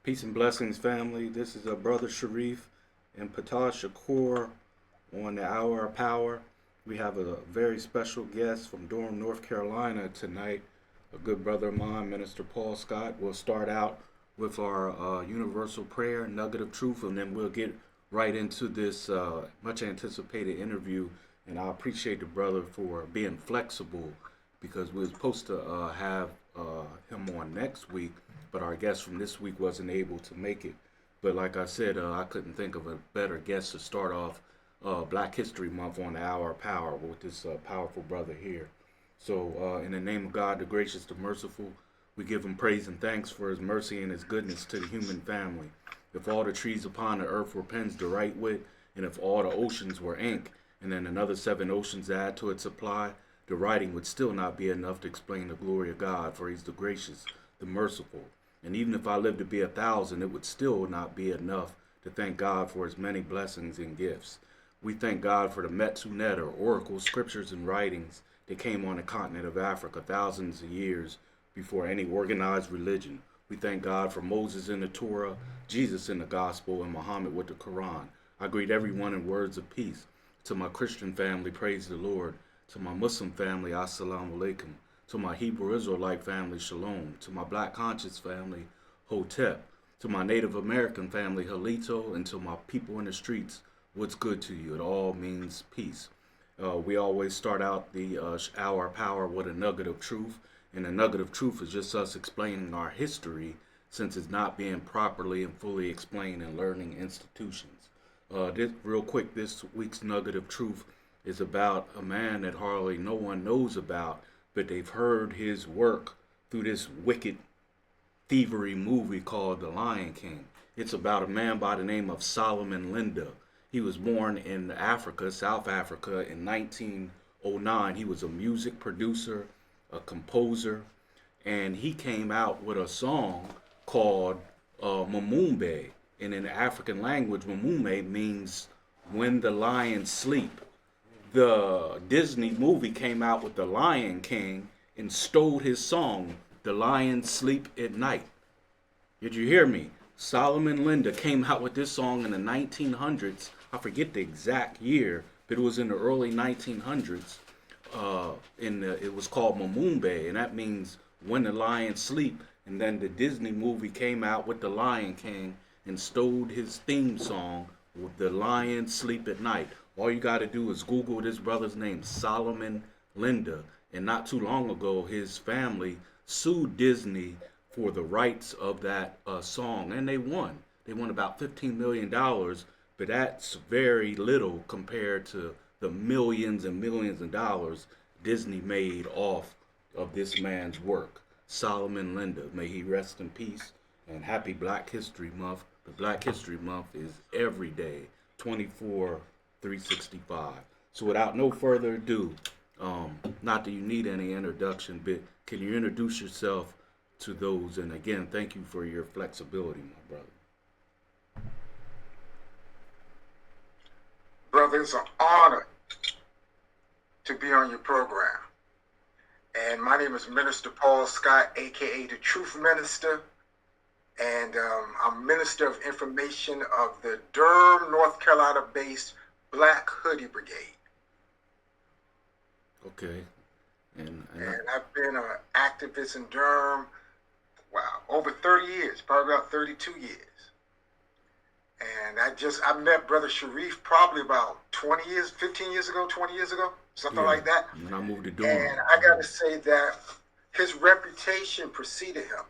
Peace and blessings, family. This is brother Shareef and Ptah Shakur on the Hour of Power. We have a very special guest from Durham, North Carolina tonight, a good brother of mine, Minister Paul Scott. We'll start out with our universal prayer, nugget of truth, and then we'll get right into this much anticipated interview. And I appreciate the brother for being flexible because we were supposed to have him on next week, but our guest from this week wasn't able to make it. But like I said, I couldn't think of a better guest to start off Black History Month on the Hour of Power with this powerful brother here. So, in the name of God, the gracious, the merciful, we give him praise and thanks for his mercy and his goodness to the human family. If all the trees upon the earth were pens to write with, and if all the oceans were ink, and then another 7 oceans add to its supply, the writing would still not be enough to explain the glory of God, for he's the gracious, the merciful. And even if I lived to be 1,000, it would still not be enough to thank God for his many blessings and gifts. We thank God for the Metsunet, or oracle scriptures and writings that came on the continent of Africa thousands of years before any organized religion. We thank God for Moses in the Torah, Jesus in the Gospel, and Muhammad with the Quran. I greet everyone in words of peace. To my Christian family, praise the Lord. To my Muslim family, assalamu alaikum. To my Hebrew Israelite family, shalom. To my Black conscious family, hotep. To my Native American family, halito. And to my people in the streets, what's good to you? It all means peace. We always start out the Hour of Power with a nugget of truth. And the nugget of truth is just us explaining our history since it's not being properly and fully explained in learning institutions. Real quick, this week's nugget of truth is about a man that hardly no one knows about, but they've heard his work through this wicked thievery movie called The Lion King. It's about a man by the name of Solomon Linda. He was born in Africa, South Africa, in 1909. He was a music producer, a composer, and he came out with a song called Mamumbe. And in the African language, Mamumbe means when the lions sleep. The Disney movie came out with The Lion King and stole his song, The Lions Sleep at Night. Did you hear me? Solomon Linda came out with this song in the 1900s. I forget the exact year, but it was in the early 1900s. It was called Mamumbe, and that means when the lions sleep. And then the Disney movie came out with The Lion King and stole his theme song with The Lions Sleep at Night. All you got to do is Google this brother's name, Solomon Linda. And not too long ago, his family sued Disney for the rights of that song, and they won. They won about $15 million, but that's very little compared to the millions and millions of dollars Disney made off of this man's work. Solomon Linda, may he rest in peace, and happy Black History Month. The Black History Month is every day, 365. So without no further ado, not that you need any introduction, but can you introduce yourself to those? And again, thank you for your flexibility, my brother. Brother, it's an honor to be on your program. And my name is Minister Paul Scott, aka the Truth Minister. And I'm Minister of Information of the Durham, North Carolina-based Black Hoody Brigade. Okay. And I've been an activist in Durham, wow, over 30 years, probably about 32 years. And I met Brother Shareef probably about 20 years, 15 years ago, 20 years ago, something like that. When I moved to Durham. And I got to say that his reputation preceded him,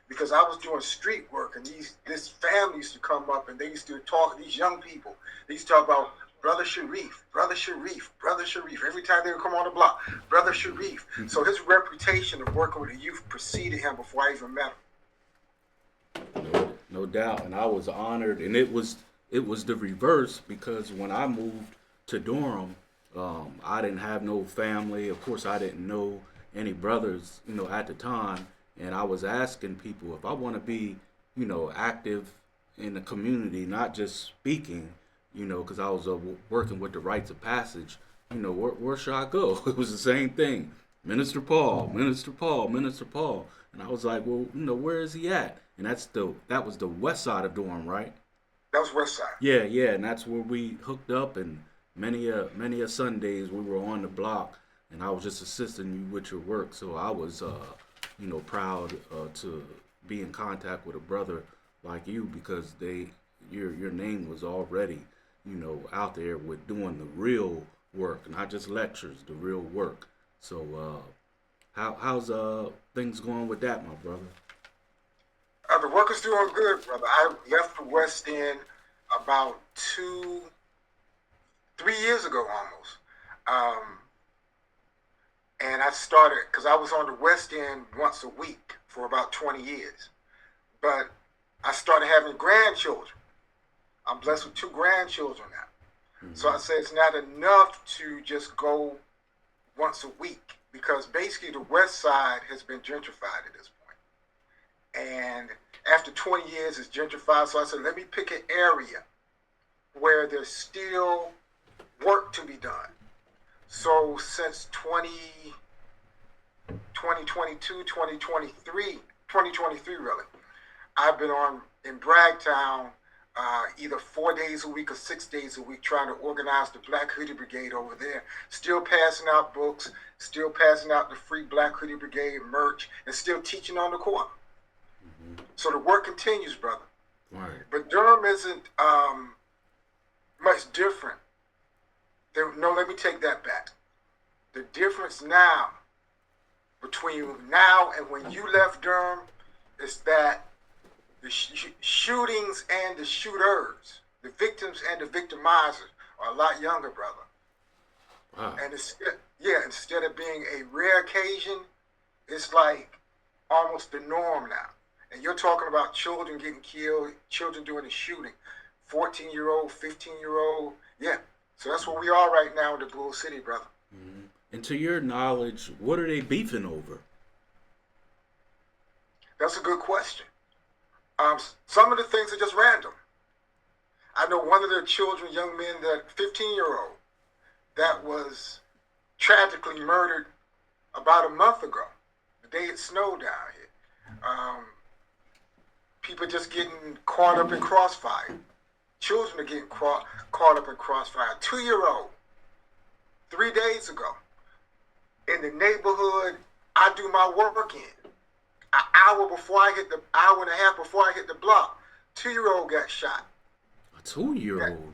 because I was doing street work, and this family used to come up, and they used to talk, these young people, they used to talk about Brother Shareef, Brother Shareef, Brother Shareef. Every time they would come on the block, Brother Shareef. So his reputation of working with the youth preceded him before I even met him. No doubt, and I was honored, and it was the reverse, because when I moved to Durham, I didn't have no family. Of course, I didn't know any brothers, at the time, and I was asking people if I want to be, active in the community, not just speaking, because I was working with the rites of passage. Where should I go? It was the same thing. Minister Paul, Minister Paul, Minister Paul. And I was like, well, where is he at? And that was the west side of Durham, right? That was West Side. Yeah, yeah, and that's where we hooked up. And many a Sundays we were on the block, and I was just assisting you with your work. So I was, proud to be in contact with a brother like you because your name was already, out there with doing the real work, not just lectures, the real work. So, how's things going with that, my brother? The work is doing good, brother. I left the West End about 3 years ago almost. And I started, because I was on the West End once a week for about 20 years. But I started having grandchildren. I'm blessed with 2 grandchildren now. So I said it's not enough to just go once a week because basically the West Side has been gentrified at this point. And after 20 years it's gentrified, so I said let me pick an area where there's still work to be done. So since 2022, 2023 really, I've been in Bragtown either 4 days a week or 6 days a week trying to organize the Black Hoody Brigade over there. Still passing out books, still passing out the free Black Hoody Brigade merch, and still teaching on the corner. So the work continues, brother. Right. But Durham isn't much different. No, let me take that back. The difference now between now and when you left Durham is that the shootings and the shooters, the victims and the victimizers are a lot younger, brother. Wow. And instead of being a rare occasion, it's like almost the norm now. And you're talking about children getting killed, children doing the shooting, 14-year-old, 15-year-old. Yeah. So that's where we are right now in the Bull City, brother. Mm-hmm. And to your knowledge, what are they beefing over? That's a good question. Some of the things are just random. I know one of their children, young men, that 15-year-old, that was tragically murdered about a month ago, the day it snowed down here. People just getting caught up in crossfire. Children are getting caught up in crossfire. 2-year-old, 3 days ago, in the neighborhood I do my work in. An hour and a half before I hit the block, 2-year-old got shot. A 2-year-old?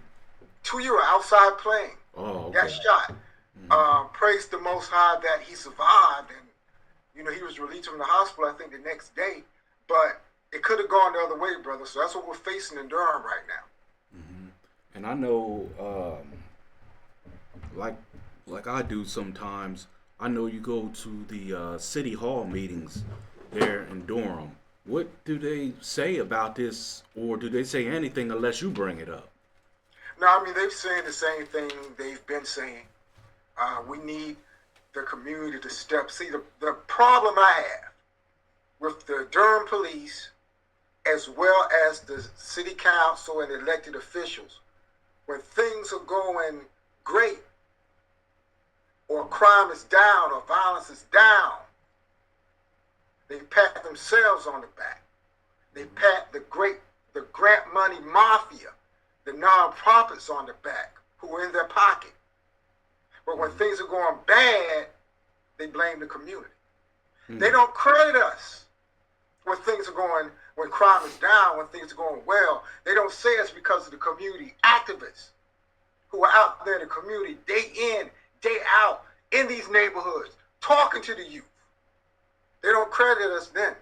2-year-old outside playing. Oh, okay. Got shot. Praised the Most High that he survived, and he was released from the hospital I think the next day. But it could have gone the other way, brother. So that's what we're facing in Durham right now. Mm-hmm. And I know, like I do sometimes, I know you go to the city hall meetings there in Durham. What do they say about this, or do they say anything unless you bring it up? No, I mean, they're saying the same thing they've been saying. We need the community to step. See, the problem I have with the Durham police, as well as the city council and elected officials, when things are going great, or crime is down, or violence is down, they pat themselves on the back. They pat the grant money mafia, the nonprofits on the back, who are in their pocket. But when things are going bad, they blame the community. They don't credit us when crime is down, when things are going well. They don't say it's because of the community activists who are out there in the community day in, day out, in these neighborhoods, talking to the youth. They don't credit us then.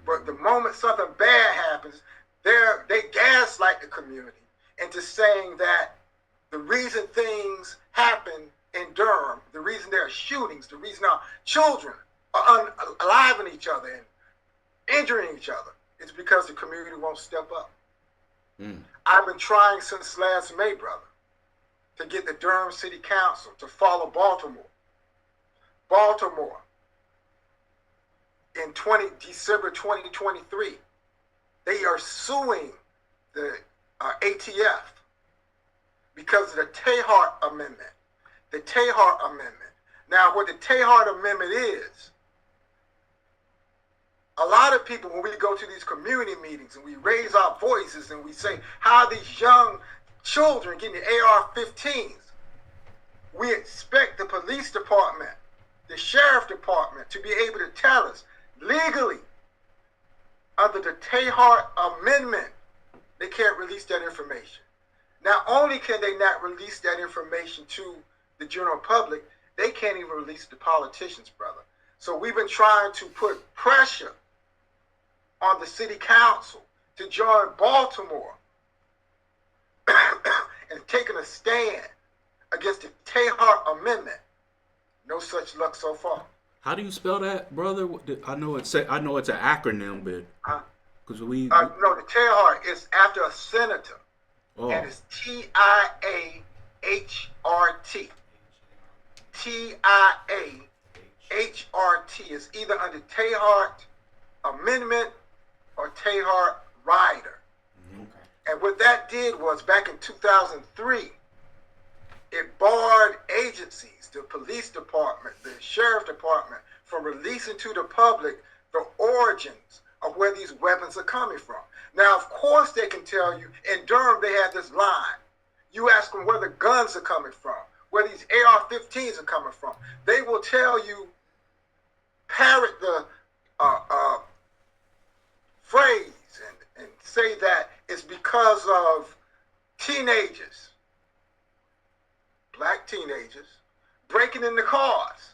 But the moment something bad happens, they gaslight the community into saying that the reason things happen in Durham, the reason there are shootings, the reason our children are unaliving each other and injuring each other, is because the community won't step up. I've been trying since last May, brother, to get the Durham City Council to follow Baltimore. Baltimore, in December 2023, they are suing the ATF because of the Tiahrt Amendment. The Tiahrt Amendment Now, what the Tiahrt Amendment is, a lot of people, when we go to these community meetings and we raise our voices and we say how these young children getting the AR-15s, we expect the police department, the sheriff department to be able to tell us legally under the Tiahrt Amendment, they can't release that information. Not only can they not release that information to the general public, they can't even release the politicians, brother. So we've been trying to put pressure on the city council to join Baltimore and taking a stand against the Tiahrt Amendment. No such luck so far. How do you spell that, brother? I know it's an acronym, but because we no, the Tiahrt is after a senator, and it's Tiahrt. Tiahrt is either under Tiahrt Amendment or Tiahrt Rider. Okay. And what that did was, back in 2003, it barred agencies, the police department, the sheriff department, from releasing to the public the origins of where these weapons are coming from. Now, of course, they can tell you, in Durham, they had this line. You ask them where the guns are coming from, where these AR-15s are coming from. They will tell you, parrot the phrase and say that it's because of teenagers, black teenagers, breaking into cars.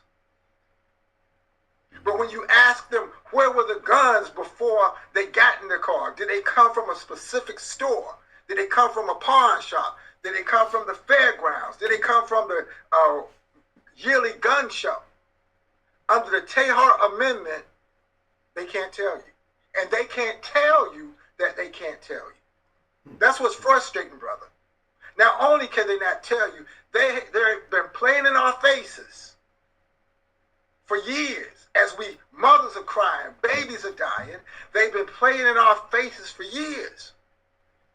But when you ask them where were the guns before they got in the car, did they come from a specific store? Did they come from a pawn shop? Did they come from the fairgrounds? Did they come from the yearly gun show? Under the Tiahrt Amendment, they can't tell you. And they can't tell you that they can't tell you. That's what's frustrating, brother. Not only can they not tell you, they've been playing in our faces for years. As mothers are crying, babies are dying, they've been playing in our faces for years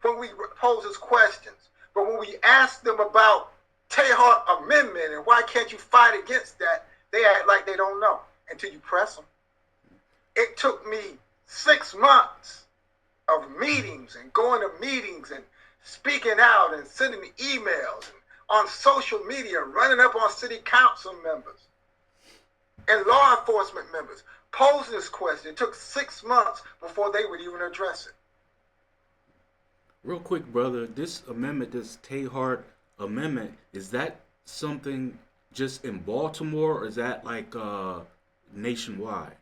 when we pose us questions. But when we ask them about Tiahrt Amendment and why can't you fight against that, they act like they don't know until you press them. It took me 6 months of meetings and going to meetings and speaking out and sending emails and on social media, running up on city council members and law enforcement members, posing this question. It took 6 months before they would even address it. Real quick, brother, this amendment, this Tiahrt Amendment, is that something just in Baltimore, or is that like nationwide?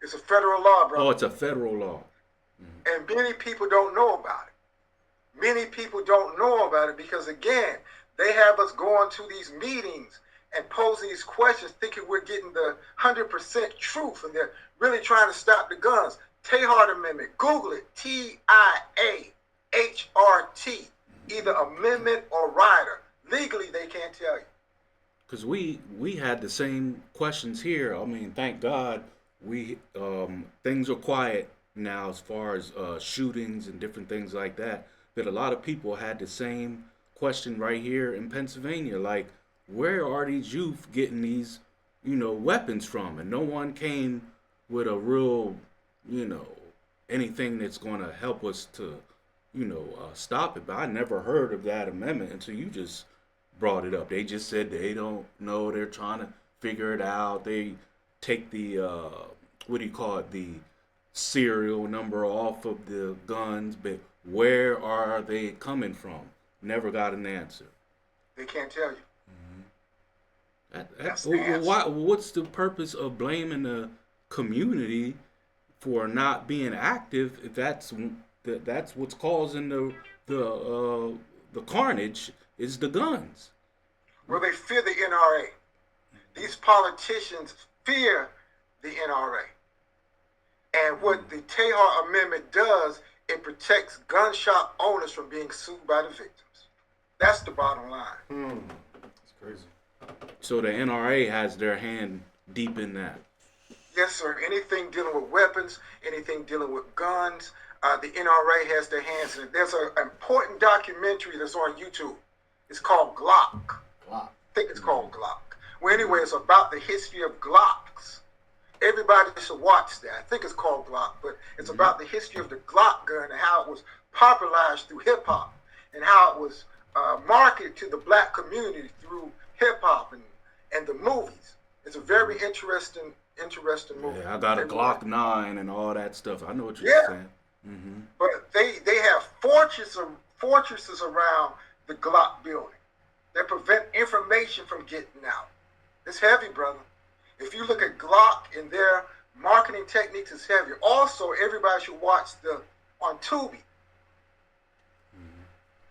It's a federal law, brother. Oh, it's a federal law. Mm-hmm. And many people don't know about it. Many people don't know about it because, again, they have us going to these meetings and posing these questions thinking we're getting the 100% truth, and they're really trying to stop the guns. Tiahrt Amendment, Google it, Tiahrt, either amendment or rider. Legally, they can't tell you. Because we had the same questions here. I mean, thank God things are quiet now as far as shootings and different things like that. But a lot of people had the same question right here in Pennsylvania, like, where are these youth getting these, weapons from? And no one came with a real, anything that's going to help us to, stop it. But I never heard of that amendment until you just brought it up. They just said they don't know. They're trying to figure it out. They take the, the serial number off of the guns, but where are they coming from? Never got an answer. They can't tell you. What's the purpose of blaming the community for not being active if that's what's causing the carnage is the guns? Well, they fear the NRA. These politicians fear the NRA. And what the Tiahrt Amendment does, it protects gun shop owners from being sued by the victims. That's the bottom line. That's crazy. So the NRA has their hand deep in that. Yes, sir. Anything dealing with weapons, anything dealing with guns, the NRA has their hands in it. There's an important documentary that's on YouTube. It's called Glock. I think it's called Glock, Well, anyway, it's about the history of Glocks. Everybody should watch that. I think it's called Glock, but it's about the history of the Glock gun and how it was popularized through hip hop and how it was marketed to the black community through hip hop and the movies. It's a very interesting movie. Yeah, I got a Glock 9 and all that stuff. I know what you're saying. Mm-hmm. But they have fortresses around the Glock building that prevent information from getting out. It's heavy, brother. If you look at Glock and their marketing techniques, it's heavy. Also, everybody should watch on Tubi,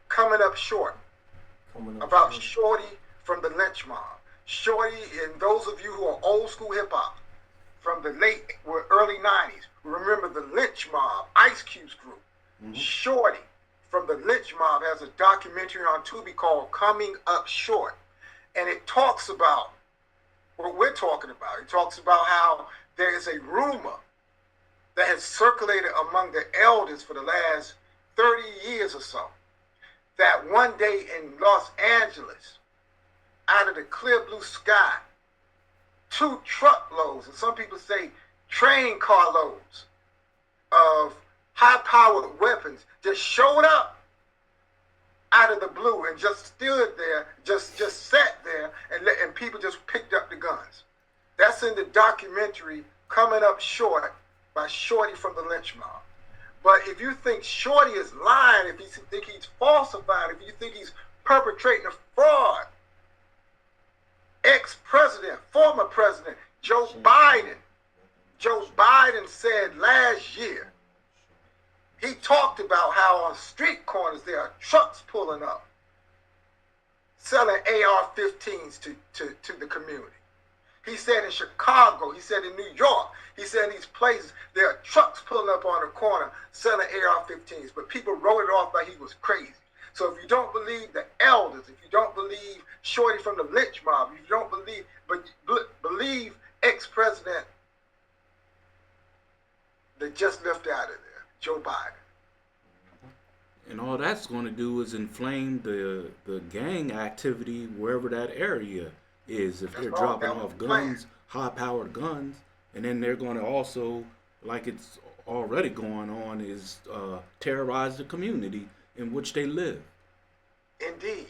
Coming Up Short, about Shorty from the lynch mob. Shorty, and those of you who are old school hip hop from the early 90s, remember the lynch mob, Ice Cube's group. Shorty from the lynch mob has a documentary on Tubi called Coming Up Short. And it talks about what we're talking about. It talks about how there is a rumor that has circulated among the elders for the last 30 years or so, that one day in Los Angeles, out of the clear blue sky, 2 truckloads, and some people say train carloads of high-powered weapons just showed up out of the blue and just stood there, just sat there, and people just picked up the guns. That's in the documentary Coming Up Short by Shorty from the lynch mob. But if you think Shorty is lying, if you think he's falsifying, if you think he's perpetrating a fraud, ex-president, former president, Joe Biden said last year, he talked about how on street corners there are trucks pulling up, selling AR-15s to the community. He said in Chicago, he said in New York, he said in these places, there are trucks pulling up on the corner selling AR-15s, but people wrote it off like he was crazy. So if you don't believe the elders, if you don't believe Shorty from the lynch mob, if you don't believe ex-president that just left out of there, Joe Biden. And all that's going to do is inflame the gang activity wherever that area is. If they're dropping off guns, high-powered guns, and then they're going to also, like it's already going on, is terrorize the community in which they live. Indeed.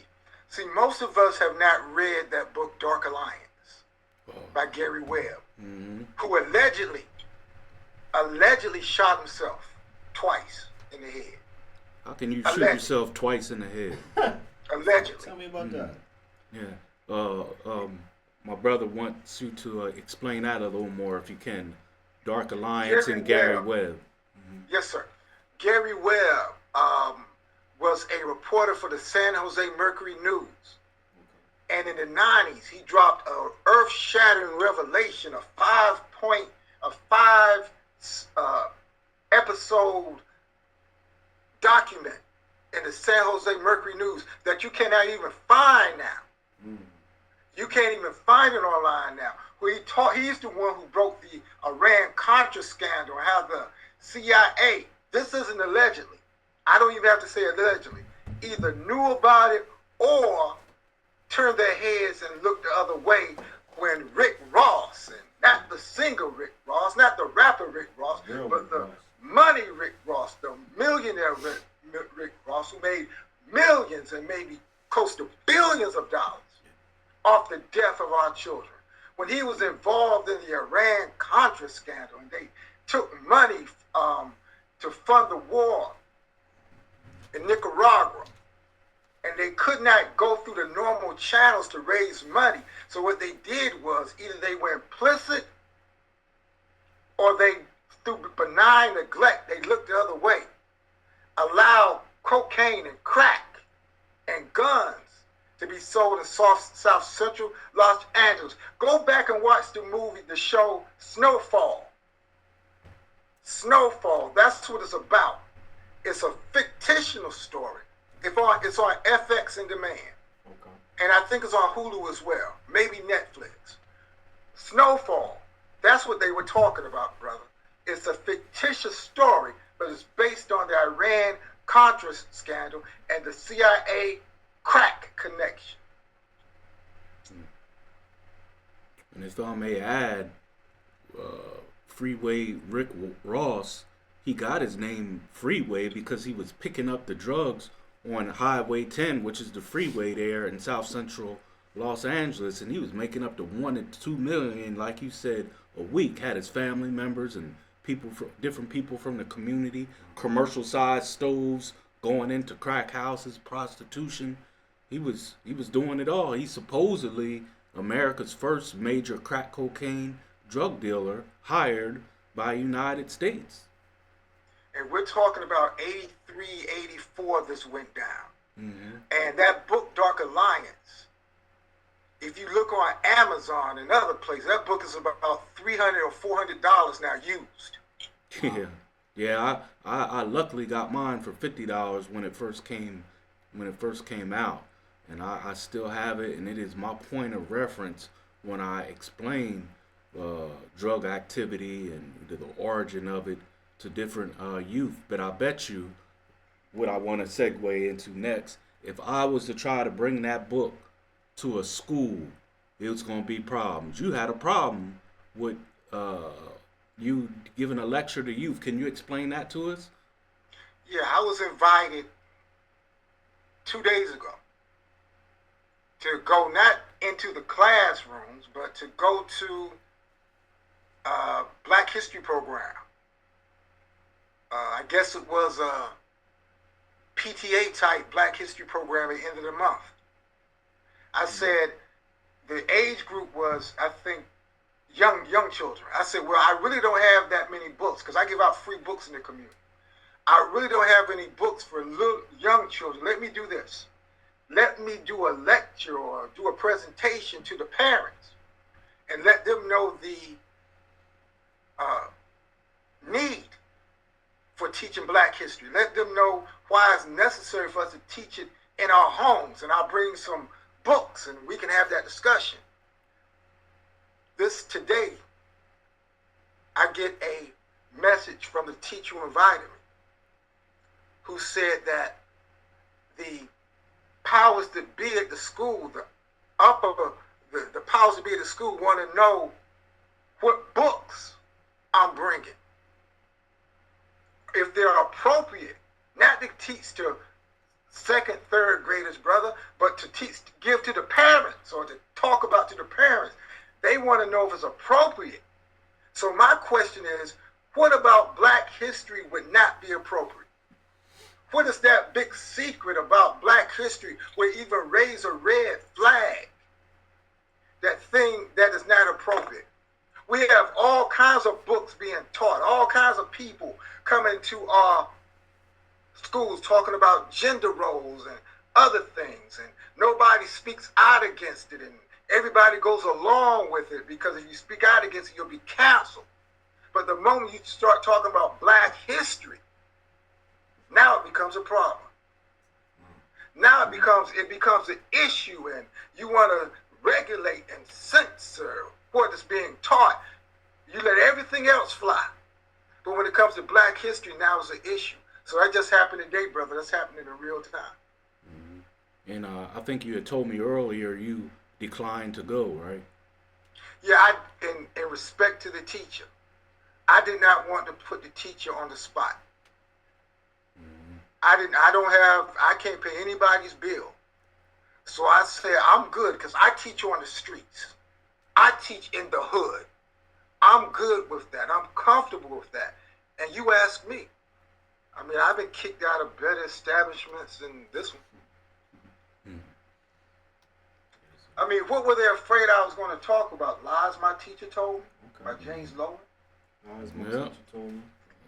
See, most of us have not read that book, Dark Alliance, by Gary Webb, who allegedly shot himself twice in the head. How can you shoot yourself twice in the head? Allegedly. Tell me about that. Yeah. My brother wants you to explain that a little more if you can. Dark Alliance and Gary Webb. Yes, sir. Gary Webb was a reporter for the San Jose Mercury News. And in the 90s, he dropped an earth-shattering revelation, a 5 episode document in the San Jose Mercury News that you cannot even find now. You can't even find it online now. He's the one who broke the Iran-Contra scandal and how the CIA, this isn't allegedly, I don't even have to say allegedly, either knew about it or turned their heads and looked the other way when Rick Ross, and not the singer Rick Ross, not the rapper Rick Ross, but the money Rick Ross, the millionaire Rick Ross, who made millions and maybe close to billions of dollars off the death of our children. When he was involved in the Iran-Contra scandal, and they took money to fund the war in Nicaragua, and they could not go through the normal channels to raise money. So what they did was either they were implicit or they, through benign neglect, they looked the other way, allowed cocaine and crack and guns to be sold in South Central Los Angeles. Go back and watch the show Snowfall. Snowfall, that's what it's about. It's a fictional story. It's on FX in demand. Okay. And I think it's on Hulu as well. Maybe Netflix. Snowfall, that's what they were talking about, brother. It's a fictitious story, but it's based on the Iran-Contra scandal and the CIA crack connection. And if I may add, Freeway Rick Ross, he got his name Freeway because he was picking up the drugs on Highway 10, which is the freeway there in South Central Los Angeles, and he was making up to 1 to 2 million, like you said, a week. Had his family members and people from different people from the community, commercial sized stoves, going into crack houses, prostitution. He was doing it all. He's supposedly America's first major crack cocaine drug dealer hired by United States. And we're talking about 83, 84 this went down. Mm-hmm. And that book, Dark Alliance, if you look on Amazon and other places, that book is about $300 or $400 now used. Yeah. I luckily got mine for $50 when it first came out, and I still have it, and it is my point of reference when I explain drug activity and the origin of it to different youth. But I bet you, what I want to segue into next, if I was to try to bring that book to a school, it was going to be problems. You had a problem with you giving a lecture to youth. Can you explain that to us? Yeah, I was invited 2 days ago to go not into the classrooms, but to go to a Black History program. I guess it was a PTA type Black History program at the end of the month. I said the age group was, I think, young children. I said, well, I really don't have that many books because I give out free books in the community. I really don't have any books for little young children. Let me do this. Let me do a lecture or do a presentation to the parents and let them know the need for teaching Black history. Let them know why it's necessary for us to teach it in our homes. And I'll bring some books and we can have that discussion. This today, I get a message from the teacher who invited me, who said that the powers that be at the school, the powers that be at the school want to know what books I'm bringing. If they're appropriate, not to teach to second, third graders, brother, but to teach, give to the parents or to talk about to the parents. They want to know if it's appropriate. So my question is, what about Black history would not be appropriate? What is that big secret about Black history where even raise a red flag? That thing that is not appropriate. We have all kinds of books being taught, all kinds of people coming to our schools talking about gender roles and other things, and nobody speaks out against it, and everybody goes along with it because if you speak out against it, you'll be canceled. But the moment you start talking about Black history, now it becomes a problem. Now it becomes an issue, and you want to regulate and censor what is being taught. You let everything else fly. But when it comes to Black history, now it's an issue. So that just happened today, brother. That's happening in real time. Mm-hmm. And I think you had told me earlier you declined to go, right? Yeah, in respect to the teacher, I did not want to put the teacher on the spot. Mm-hmm. I can't pay anybody's bill. So I said, I'm good because I teach on the streets. I teach in the hood. I'm good with that. I'm comfortable with that. And you ask me. I mean, I've been kicked out of better establishments than this one. Mm-hmm. I mean, what were they afraid I was going to talk about? Lies my teacher told me? By James Lowen? Lies my teacher told me.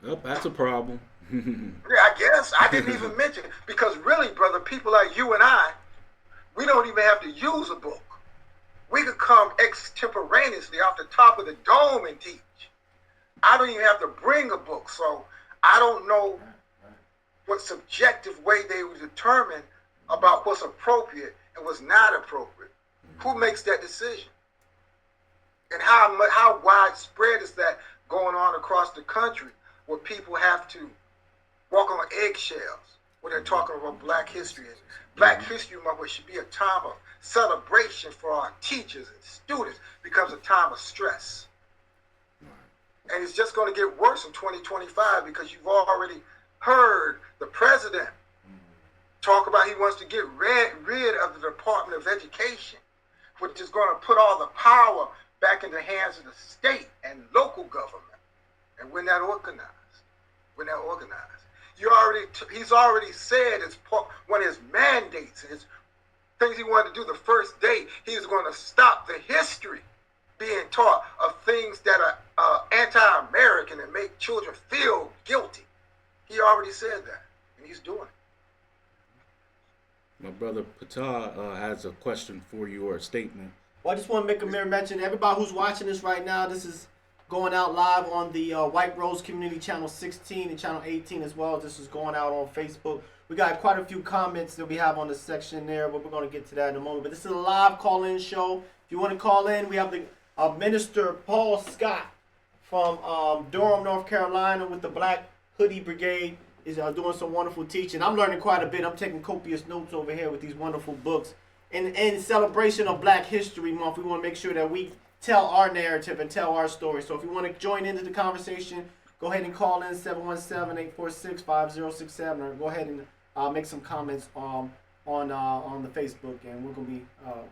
Yep, that's a problem. Yeah, I guess. I didn't even mention it. Because really, brother, people like you and I, we don't even have to use a book. We could come extemporaneously off the top of the dome and teach. I don't even have to bring a book. So I don't know what subjective way they would determine about what's appropriate and what's not appropriate. Who makes that decision? And how widespread is that going on across the country where people have to walk on eggshells when they're talking about Black history? Black History Month, which should be a time of celebration for our teachers and students, becomes a time of stress. And it's just going to get worse in 2025 because you've already heard the president talk about he wants to get rid of the Department of Education, which is going to put all the power back in the hands of the state and local government. And we're not organized. We're not organized. He's already said as one of his mandates, his things he wanted to do the first day, he was going to stop the history being taught of things that are anti-American and make children feel guilty. He already said that, and he's doing it. My brother Ptah has a question for you or a statement. Well, I just want to make a mere mention. Everybody who's watching this right now, this is going out live on the White Rose Community Channel 16 and Channel 18 as well. This is going out on Facebook. We got quite a few comments that we have on the section there, but we're going to get to that in a moment. But this is a live call-in show. If you want to call in, we have the Minister Paul Scott from Durham, North Carolina with the Black Hoody Brigade. Is doing some wonderful teaching. I'm learning quite a bit. I'm taking copious notes over here with these wonderful books. In celebration of Black History Month, we want to make sure that we tell our narrative and tell our story. So if you want to join into the conversation, go ahead and call in 717-846-5067 or go ahead and make some comments on the Facebook, and we're going to be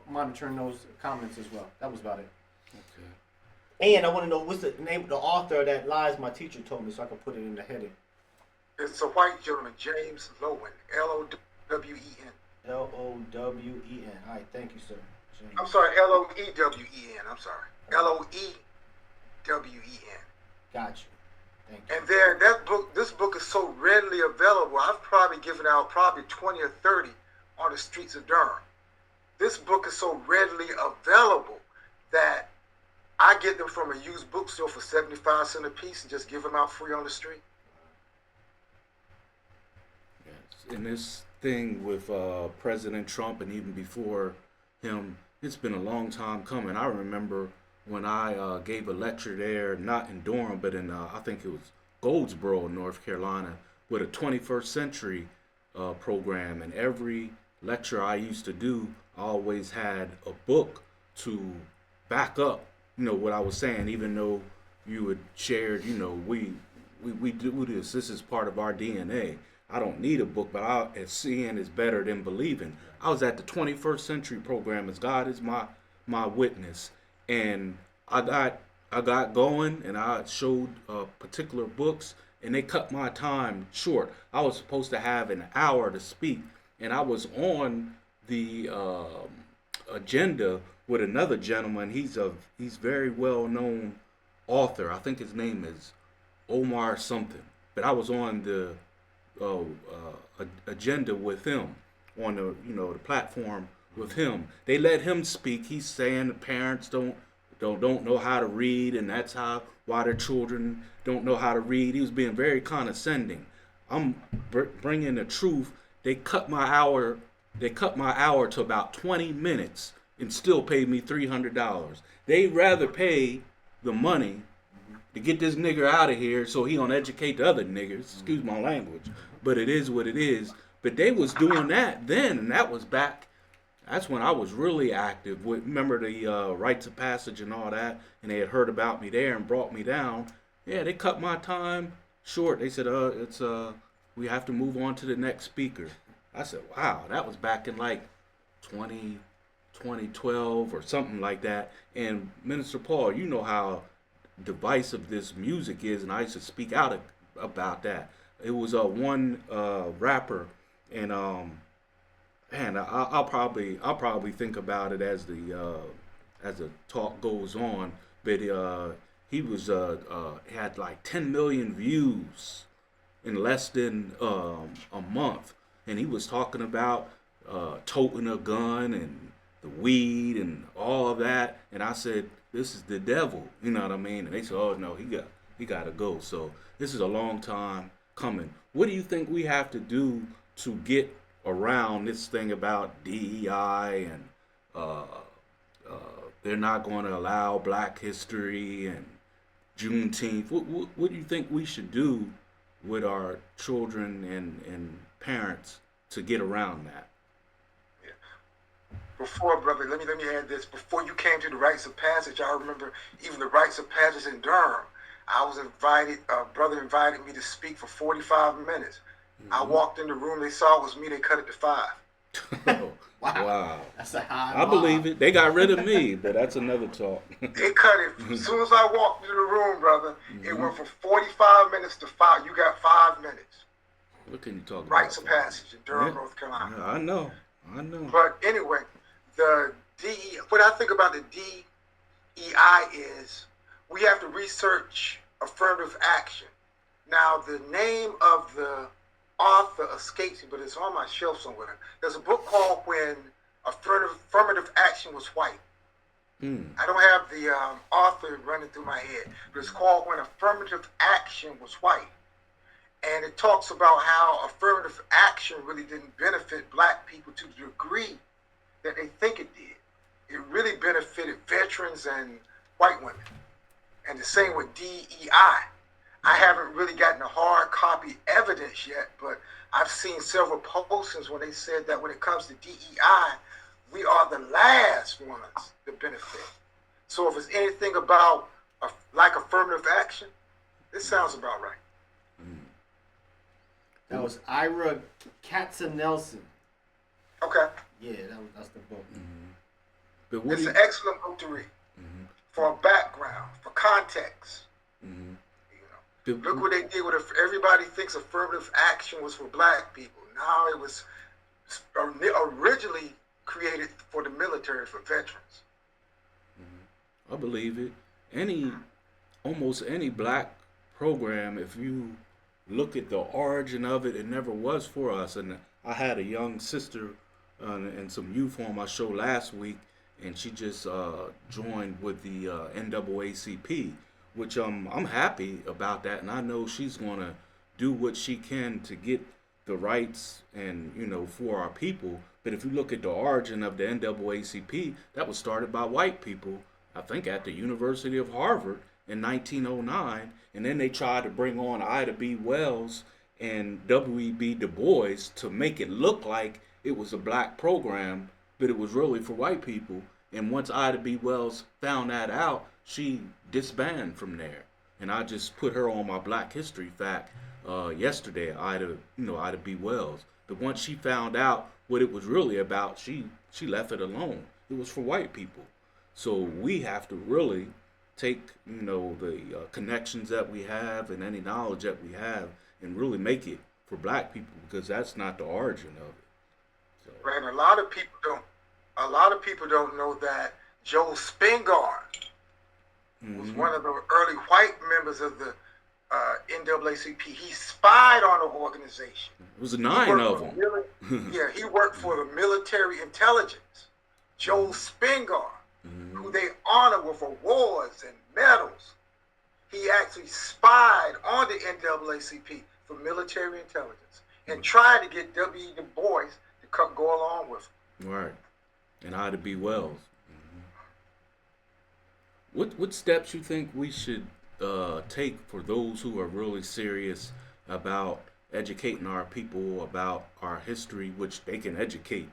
monitoring those comments as well. That was about it. Okay. And I want to know what's the name of the author of that Lies My Teacher Told Me so I can put it in the heading. It's a white gentleman, James Lowen, Lowen. Lowen. All right, thank you, sir. James. I'm sorry, Loewen. I'm sorry, Loewen. Got you. Thank you. And this book is so readily available. I've probably given out 20 or 30 on the streets of Durham. This book is so readily available that I get them from a used bookstore for 75 cents a piece and just give them out free on the street. And this thing with President Trump and even before him, it's been a long time coming. I remember when I gave a lecture there, not in Durham, but in, I think it was Goldsboro, North Carolina, with a 21st century program. And every lecture I used to do, I always had a book to back up, what I was saying, even though you had shared, we do this. This is part of our DNA. I don't need a book, but seeing is better than believing. I was at the 21st century program as God is my witness, and I got going, and I showed particular books, and they cut my time short. I was supposed to have an hour to speak, and I was on the agenda with another gentleman. He's very well known author. I think his name is Omar something, but I was on the agenda with him on the platform with him. They let him speak. He's saying the parents don't know how to read, and that's why their children don't know how to read. He was being very condescending. I'm bringing the truth. They cut my hour to about 20 minutes and still paid me $300. They'd rather pay the money to get this nigger out of here so he don't educate the other niggers. Excuse my language. But it is what it is. But they was doing that then, and that was back. That's when I was really active. Remember the rites of passage and all that, and they had heard about me there and brought me down. Yeah, they cut my time short. They said, we have to move on to the next speaker. I said, wow, that was back in like 2012 or something like that. And Minister Paul, you know how divisive this music is, and I used to speak out about that. It was one rapper, and man, I'll probably think about it as the talk goes on. But he was had like 10 million views in less than a month, and he was talking about toting a gun and the weed and all of that. And I said, this is the devil, you know what I mean? And they said, oh no, he got to go. So this is a long time coming. What do you think we have to do to get around this thing about DEI and they're not going to allow Black History and Juneteenth? What do you think we should do with our children and parents to get around that? before, brother, let me add this. Before you came to the rites of passage, I remember even the rites of passage in Durham. I was invited, a brother invited me to speak for 45 minutes. I walked in the room, they saw it was me, they cut it to 5. Wow. That's a high I believe it. They got rid of me, but that's another talk. They cut it. As soon as I walked into the room, brother, it went from 45 minutes to 5. You got 5 minutes. What can you talk about? Rites of passage in Durham, North Carolina. Yeah, I know. But anyway, the DE, what I think about the DEI is we have to research affirmative action. Now, the name of the author escapes me, but it's on my shelf somewhere. There's a book called When Affirmative Action Was White. I don't have the author running through my head, but it's called When Affirmative Action Was White. And it talks about how affirmative action really didn't benefit black people to the degree that they think it did. It really benefited veterans and white women. And the same with DEI. I haven't really gotten a hard copy evidence yet, but I've seen several postings when they said that when it comes to DEI, we are the last ones to benefit. So if it's anything about like affirmative action, this sounds about right. That was Ira Katzenelson. Okay. Yeah, that's the book. But It's an excellent book to read for a background, for context. Look what they did with it. Everybody thinks affirmative action was for black people. Now it was originally created for the military, for veterans. I believe it. Almost any black program, if you look at the origin of it, it never was for us. And I had a young sister and some youth on my show last week, and she just joined with the NAACP, which I'm happy about that, and I know she's gonna do what she can to get the rights and for our people. But if you look at the origin of the NAACP, that was started by white people, I think at the University of Harvard in 1909, and then they tried to bring on Ida B. Wells and W.E.B. Du Bois to make it look like it was a black program, but it was really for white people. And once Ida B. Wells found that out, she disbanded from there. And I just put her on my Black History fact yesterday, Ida B. Wells. But once she found out what it was really about, she left it alone. It was for white people. So we have to really take the connections that we have and any knowledge that we have and really make it for black people, because that's not the origin of it. So. Right, and a lot of people don't know that Joe Spingard was one of the early white members of the NAACP. He spied on the organization. It was 9 of them. He worked for the military intelligence. Joe Spingard, who they honor with awards and medals. He actually spied on the NAACP for military intelligence and tried to get W. Du Bois to go along with him. Right. And Ida B. Wells. What steps you think we should take for those who are really serious about educating our people about our history, which they can educate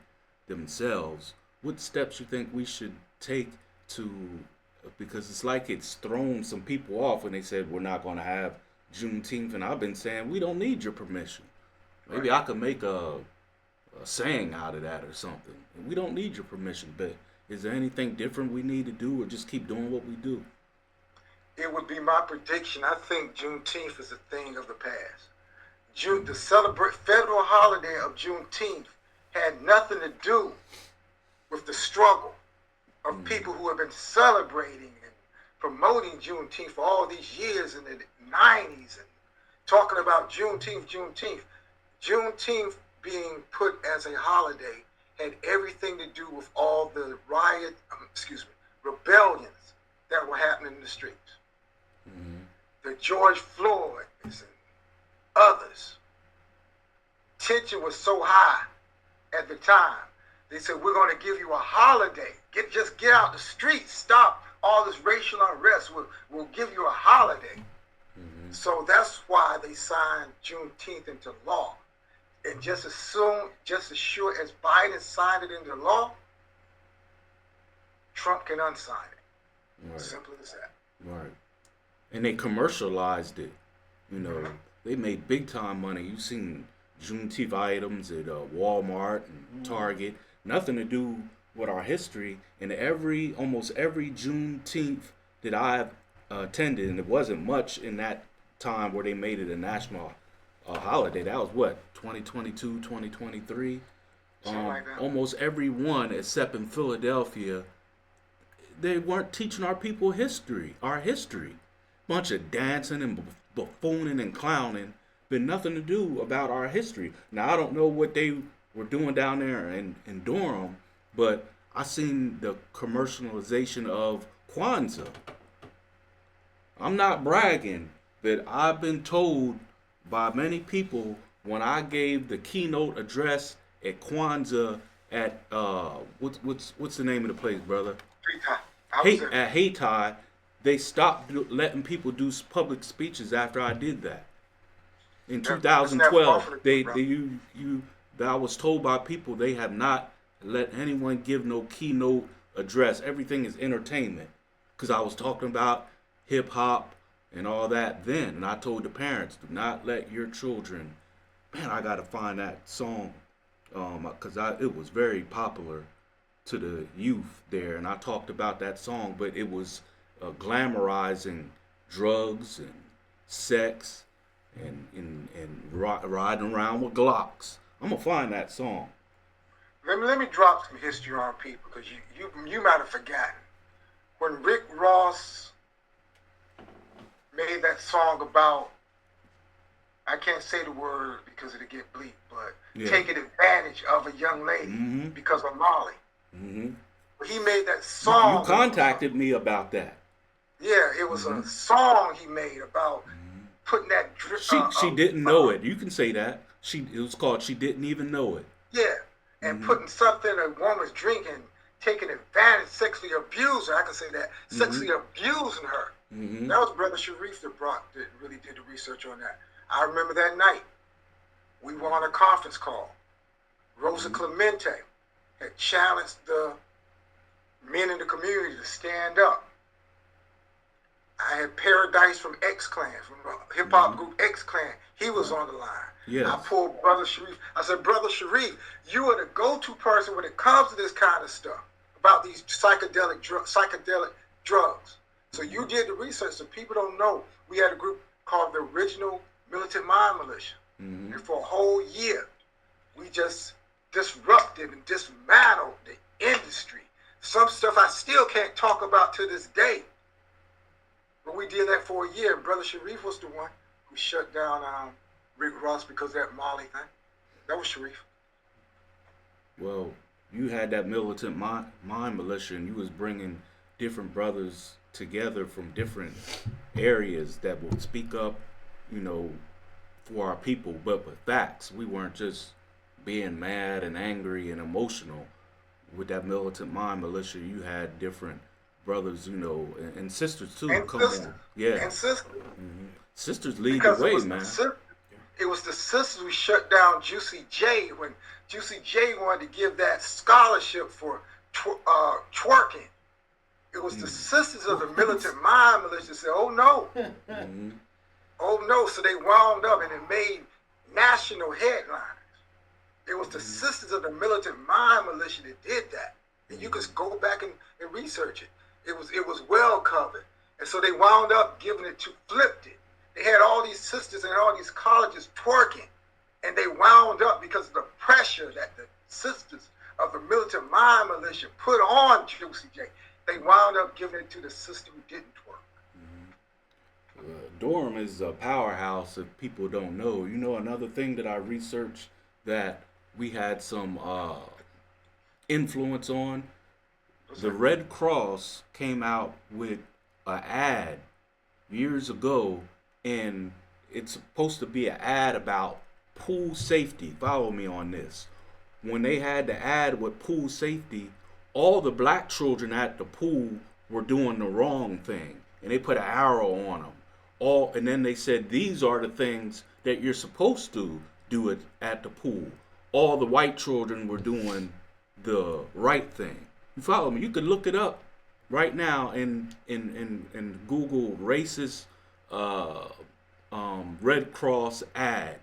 themselves? What steps you think we should take to, because it's like it's thrown some people off when they said we're not going to have Juneteenth, and I've been saying we don't need your permission. Maybe I could make a saying out of that or something. We don't need your permission, but is there anything different we need to do, or just keep doing what we do? It would be my prediction. I think Juneteenth is a thing of the past. The federal holiday of Juneteenth had nothing to do with the struggle of people who have been celebrating and promoting Juneteenth for all these years in the 90s and talking about Juneteenth. Juneteenth being put as a holiday had everything to do with all the rebellions that were happening in the streets. The George Floyd and others. Tension was so high at the time. They said, we're going to give you a holiday. Just get out the streets. Stop all this racial unrest. We'll give you a holiday. So that's why they signed Juneteenth into law. And just as sure as Biden signed it into law, Trump can unsign it. Right. Simple as that. Right. And they commercialized it. You know, Mhm. they made big time money. You've seen Juneteenth items at Walmart and Target. Nothing to do with our history. And almost every Juneteenth that I've attended, and it wasn't much in that time where they made it a national holiday. That was what, 2022, 2023? Something like that. Almost every one, except in Philadelphia, they weren't teaching our people our history. Bunch of dancing and buffooning and clowning, but nothing to do about our history. Now, I don't know what they were doing down there in Durham, but I seen the commercialization of Kwanzaa. I'm not bragging, but I've been told by many people when I gave the keynote address at Kwanzaa at what's the name of the place, brother? At Hayti, they stopped letting people do public speeches after I did that. In 2012, I was told by people they have not let anyone give no keynote address. Everything is entertainment. Because I was talking about hip hop and all that then, and I told the parents, do not let your children. Man, I gotta find that song, because it was very popular to the youth there, and I talked about that song, but it was glamorizing drugs and sex and riding around with Glocks. I'm gonna find that song. Let me drop some history on people, because you might have forgotten when Rick Ross made that song about, I can't say the word because it'll get bleak, but taking advantage of a young lady because of Molly. Mm-hmm. He made that song. You contacted me about that. Yeah, it was a song he made about putting that. She didn't know it. You can say that. It was called "She Didn't Even Know It." Yeah, and putting something a woman's drinking, taking advantage, sexually abusing. I can say that, sexually abusing her. That was Brother Shareef that really did the research on that. I remember that night. We were on a conference call. Rosa Clemente had challenged the men in the community to stand up. I had Paradise from X-Clan, from the hip-hop group X-Clan. He was on the line. Yes. I pulled Brother Shareef. I said, Brother Shareef, you are the go-to person when it comes to this kind of stuff, about these psychedelic drugs. So you did the research, so people don't know. We had a group called the Original Militant Mind Militia. And for a whole year, we just disrupted and dismantled the industry. Some stuff I still can't talk about to this day. But we did that for a year. Brother Shareef was the one who shut down Rick Ross because of that Molly thing. That was Shareef. Well, you had that militant mind militia, and you was bringing different brothers together from different areas that will speak up, for our people, but with facts. We weren't just being mad and angry and emotional. With that militant mind militia, you had different brothers, and sisters too. And Come sisters. on, yeah, And sisters. Sisters lead Because the way, it was man. It was the sisters who shut down Juicy J when Juicy J wanted to give that scholarship for twerking. It was the sisters of the militant mind militia that said, oh no. Oh no. So they wound up and it made national headlines. It was the sisters of the militant mind militia that did that. And you could go back and research it. It was well covered. And so they wound up giving it flipped it. They had all these sisters in all these colleges twerking. And they wound up, because of the pressure that the sisters of the militant mind militia put on Juicy J, they wound up giving it to the sister who didn't twerk. Durham is a powerhouse if people don't know. Another thing that I researched that we had some influence on, the Red Cross came out with an ad years ago, and it's supposed to be an ad about pool safety. Follow me on this. When they had the ad with pool safety, all the black children at the pool were doing the wrong thing, and they put an arrow on them. And then they said, these are the things that you're supposed to do it at the pool. All the white children were doing the right thing. You follow me? You could look it up right now in Google racist uh, Red Cross ad,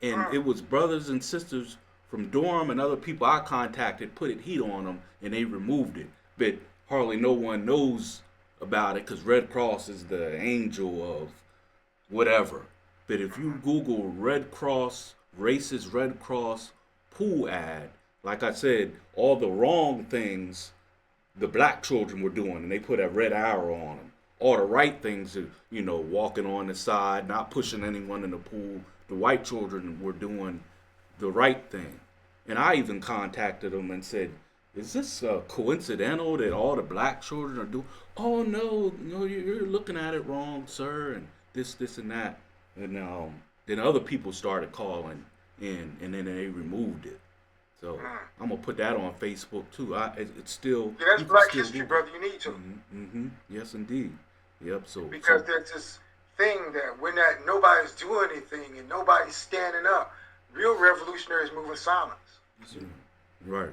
and it was brothers and sisters from Durham and other people I contacted put it heat on them, and they removed it. But hardly no one knows about it because Red Cross is the angel of whatever. But if you Google Red Cross, racist Red Cross pool ad, like I said, all the wrong things the black children were doing, and they put a red arrow on them. All the right things, walking on the side, not pushing anyone in the pool. The white children were doing the right thing. And I even contacted them and said, is this coincidental that all the black children are doing? Oh, no, you're looking at it wrong, sir, and this, and that. And then other people started calling in, and then they removed it. So I'm gonna put that on Facebook too. It's still that's Black History, brother. You need to. Yes, indeed. Yep. Because there's this thing that when nobody's doing anything and nobody's standing up, real revolutionaries move in silence. Right.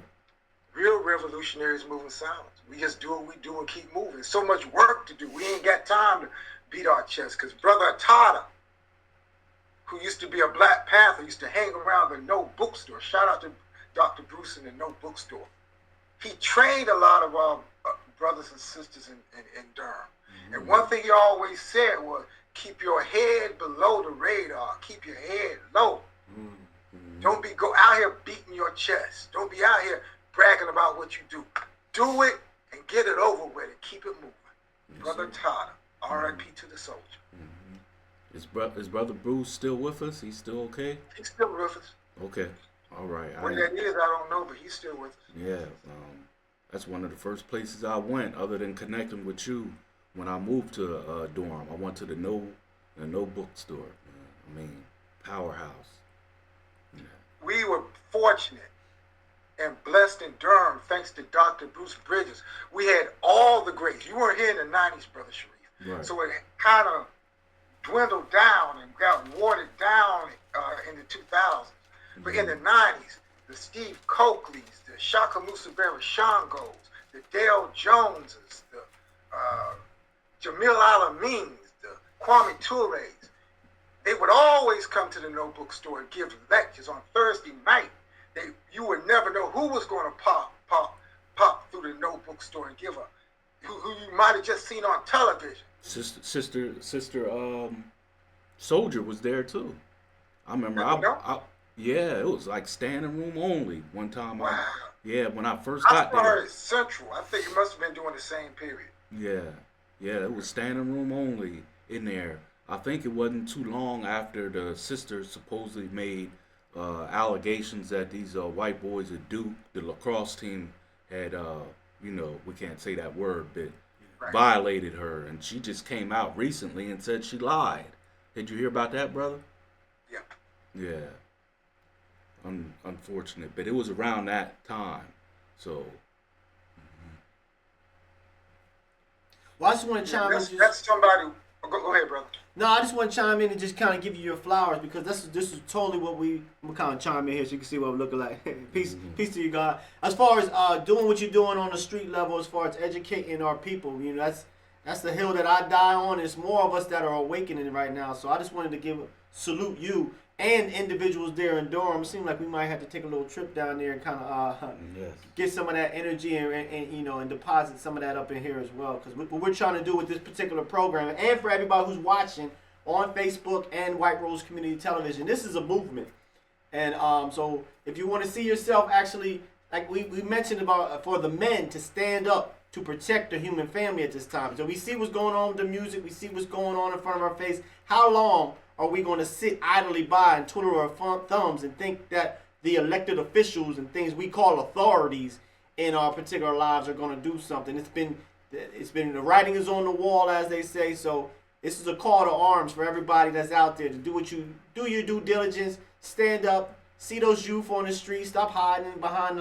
Real revolutionaries move in silence. We just do what we do and keep moving. So much work to do. We ain't got time to beat our chests. Because Brother Tiahrt, who used to be a Black Panther, used to hang around the No Bookstore. Shout out to Dr. Bruce in the No Bookstore. He trained a lot of our brothers and sisters in Durham. And one thing he always said was, keep your head below the radar. Keep your head low. Don't be go out here beating your chest. Don't be out here bragging about what you do. Do it and get it over with and keep it moving. Yes, Brother Tiahrt, R.I.P. to the soldier. Is Brother Bruce still with us? He's still okay? He's still with us. Okay. All right. What that is, I don't know, but he's still with us. Yeah. That's one of the first places I went, other than connecting with you, when I moved to Durham. I went to the No Bookstore. Powerhouse. Yeah. We were fortunate and blessed in Durham, thanks to Dr. Bruce Bridges. We had all the greats. You weren't here in the 90s, Brother Shareef. Right. So it kind of dwindled down and got watered down in the 2000s. But in the 90s, the Steve Coakleys, the Shaka Musabera Shangos, the Dale Joneses, the Jamil Alamines, the Kwame Toures, they would always come to the No Bookstore and give lectures on Thursday night. You would never know who was going to pop through the No Bookstore and give who you might have just seen on television. Sister Soldier was there too. I remember. Yeah, it was like standing room only. One time, wow. When I first got there. I heard it Central. I think it must have been during the same period. Yeah, it was standing room only in there. I think it wasn't too long after the sisters supposedly made allegations that these white boys at Duke, the lacrosse team, had, we can't say that word, but violated her. And she just came out recently and said she lied. Did you hear about that, brother? Yeah. Yeah. Unfortunate, but it was around that time. So. Well, I just want to chime in. That's somebody. Go ahead, brother. No, I just want to chime in and just kind of give you your flowers, because this is totally what we kind of chime in here so you can see what I'm looking like. Peace to you, God. As far as doing what you're doing on the street level, as far as educating our people, that's the hill that I die on. It's more of us that are awakening right now. So I just wanted to salute you and individuals there in Durham. It seemed like we might have to take a little trip down there and kind of get some of that energy and deposit some of that up in here as well. Because what we're trying to do with this particular program, and for everybody who's watching on Facebook and White Rose Community Television, this is a movement. And so if you want to see yourself actually, like we mentioned about for the men to stand up to protect the human family at this time. So we see what's going on with the music. We see what's going on in front of our face. How long are we going to sit idly by and twiddle our thumbs and think that the elected officials and things we call authorities in our particular lives are going to do something? It's been the writing is on the wall, as they say. So this is a call to arms for everybody that's out there to do your due diligence, stand up, see those youth on the street, stop hiding behind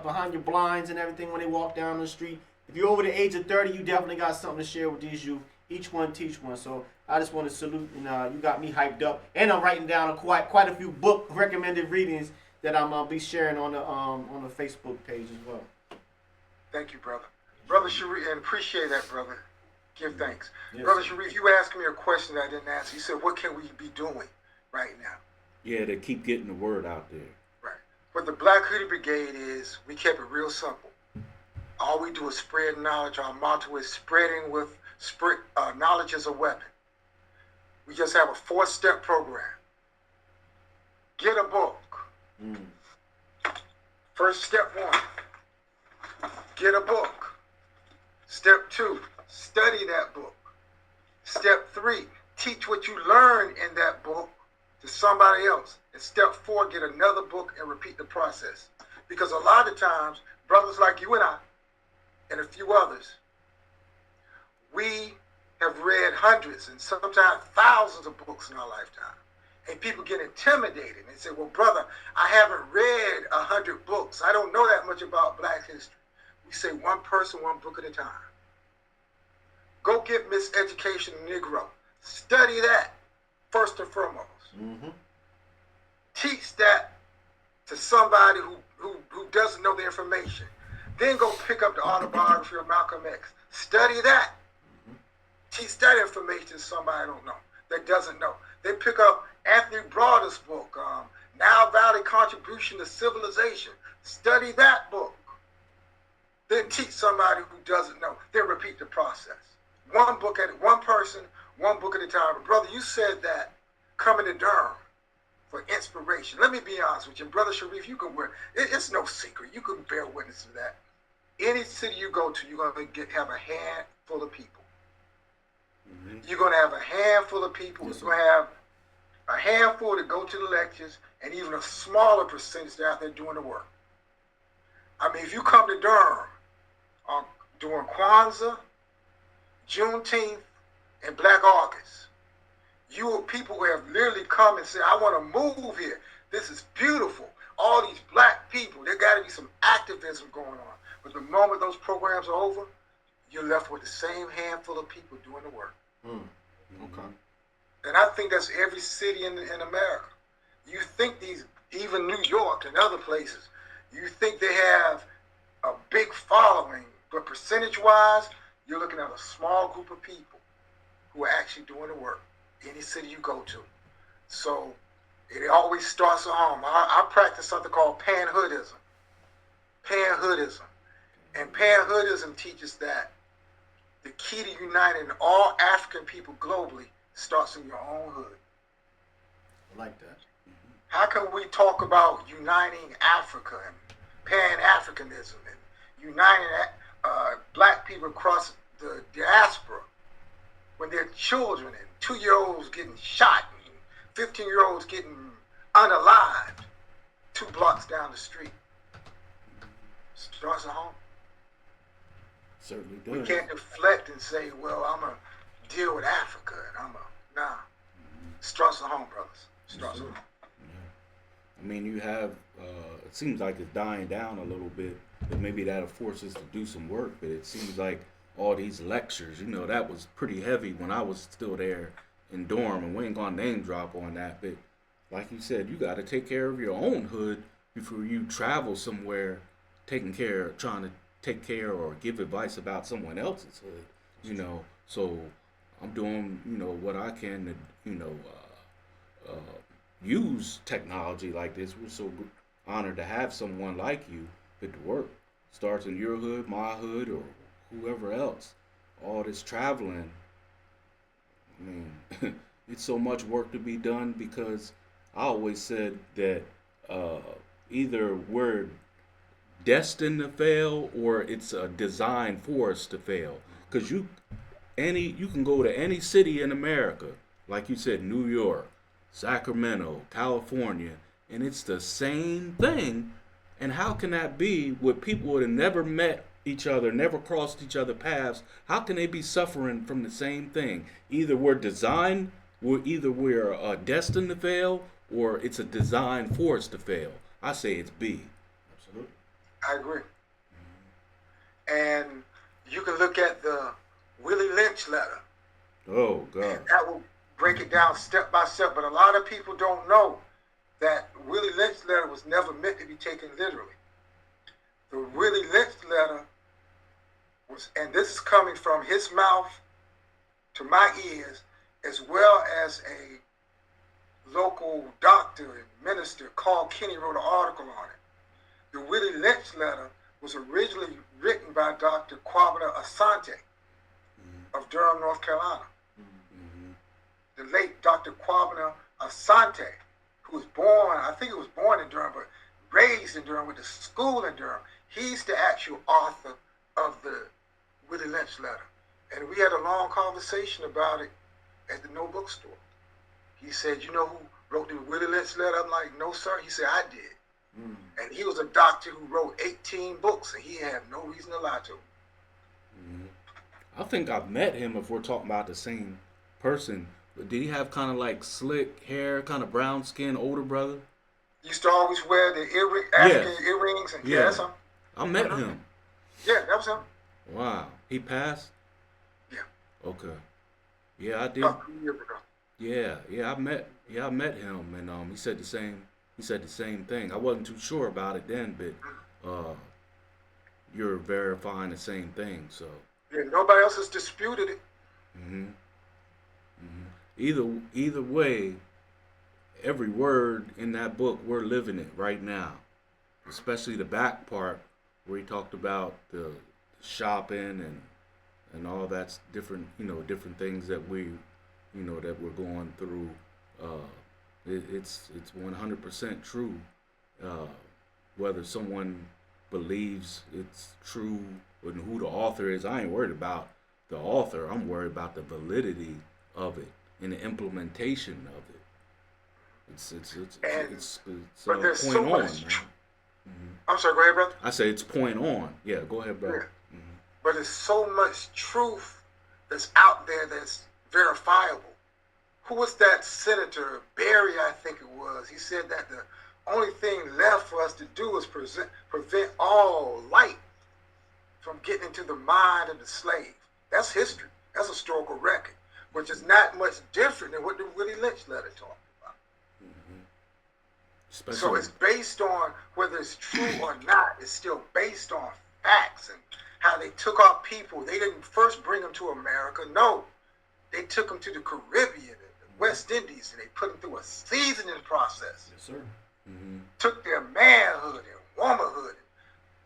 behind your blinds and everything when they walk down the street. If you're over the age of 30, you definitely got something to share with these youth. Each one teach one. So I just want to salute, and you got me hyped up. And I'm writing down quite a few book recommended readings that I'm be sharing on the Facebook page as well. Thank you, brother. Brother Shareef, and appreciate that, brother. Give thanks. Yes, Brother sir. Shareef, you asked me a question that I didn't answer. You said, what can we be doing right now? Yeah, to keep getting the word out there. Right. But the Black Hoody Brigade is, we kept it real simple. All we do is spread knowledge. Our motto is spreading with, knowledge is a weapon. We just have a 4-step program. Get a book. First step 1, get a book. Step 2, study that book. Step 3, teach what you learned in that book to somebody else. And step 4, get another book and repeat the process. Because a lot of times, brothers like you and I, and a few others, we have read hundreds and sometimes thousands of books in our lifetime. And people get intimidated and say, well, brother, I haven't read 100 books. I don't know that much about Black history. We say one person, one book at a time. Go get Miseducation Negro. Study that first and foremost. Teach that to somebody who doesn't know the information. Then go pick up the autobiography of Malcolm X. Study that. Teach that information to somebody that doesn't know. Then pick up Anthony Broader's book, Nile Valley Contribution to Civilization. Study that book. Then teach somebody who doesn't know. Then repeat the process. One person, one book at a time. But brother, you said that coming to Durham for inspiration. Let me be honest with you. Brother Shareef, you can it's no secret. You can bear witness to that. Any city you go to, you're going to have a handful of people. You're going to have a handful of people. You're going to have a handful that go to the lectures, and even a smaller percentage that are out there doing the work. I mean, if you come to Durham during Kwanzaa, Juneteenth, and Black August, people who have literally come and said, I want to move here. This is beautiful. All these black people, there got to be some activism going on. But the moment those programs are over, you're left with the same handful of people doing the work. Okay. And I think that's every city in America. You think even New York and other places, you think they have a big following, but percentage-wise, you're looking at a small group of people who are actually doing the work, any city you go to. So it always starts at home. I practice something called Pan-hoodism. Pan-hoodism. And Pan-hoodism teaches that the key to uniting all African people globally starts in your own hood. I like that. How can we talk about uniting Africa and Pan-Africanism and uniting black people across the diaspora when their children and 2-year-olds getting shot and 15-year-olds getting unalived 2 blocks down the street? Starts at home. Certainly We does. can't deflect and say, well, I'm going to deal with Africa. And nah. Starts at home, brothers. Starts at home. I mean, you have, it seems like it's dying down a little bit, but maybe that'll force us to do some work. But it seems like all these lectures, that was pretty heavy when I was still there in Durham, and we ain't gonna name drop on that. But like you said, you got to take care of your own hood before you travel somewhere, trying to take care or give advice about someone else's hood, So I'm doing, what I can to, use technology like this. We're so honored to have someone like you fit to work. Starts in your hood, my hood, or whoever else. All this traveling, I mean, it's so much work to be done because I always said that either we're destined to fail or it's a design for us to fail. Because you can go to any city in America, like you said, New York, Sacramento, California, and it's the same thing. And how can that be with people that have never met each other, never crossed each other's paths? How can they be suffering from the same thing? Either we're destined to fail, or it's a design for us to fail. I say it's B. Absolutely. I agree. And you can look at the Willie Lynch letter. Oh, God. And that will break it down step by step. But a lot of people don't know that Willie Lynch letter was never meant to be taken literally. The Willie Lynch letter and this is coming from his mouth to my ears, as well as a local doctor and minister, Carl Kenny, wrote an article on it. The Willie Lynch letter was originally written by Dr. Kwabena Asante of Durham, North Carolina. The late Dr. Kwabena Asante, who was born, I think he was born in Durham, but raised in Durham, went to school in Durham. He's the actual author of the Willie Lynch letter. And we had a long conversation about it at the No Bookstore. He said, you know who wrote the Willie Lynch letter? I'm like, no, sir. He said, I did. And he was a doctor who wrote 18 books, and he had no reason to lie to him. I think I've met him if we're talking about the same person. Did he have kind of like slick hair, kind of brown skin, older brother? Used to always wear the African earrings. And yeah, that's him. I met him. Yeah, that was him. Wow. He passed? Yeah. Okay. Yeah, I did. About 3 years ago. Yeah, I met him, and he said the same thing. I wasn't too sure about it then, but you're verifying the same thing, so. Yeah, nobody else has disputed it. Either way, every word in that book, we're living it right now. Especially the back part where he talked about the shopping and all that's different, different things that that we're going through. It's 100% true. Whether someone believes it's true and who the author is, I ain't worried about the author. I'm worried about the validity of it and the implementation of it. It's but there's point so on, much man. I'm sorry, go ahead, brother. I say it's point on. Yeah, go ahead, brother. Yeah. But there's so much truth that's out there that's verifiable. Who was that senator? Barry, I think it was. He said that the only thing left for us to do is prevent all light from getting into the mind of the slave. That's history. That's a historical record, which is not much different than what the Willie Lynch letter talked about. So it's based on whether it's true or not. It's still based on facts and how they took our people. They didn't first bring them to America. No, they took them to the Caribbean and the West Indies, and they put them through a seasoning process. Yes, sir. Took their manhood and womanhood and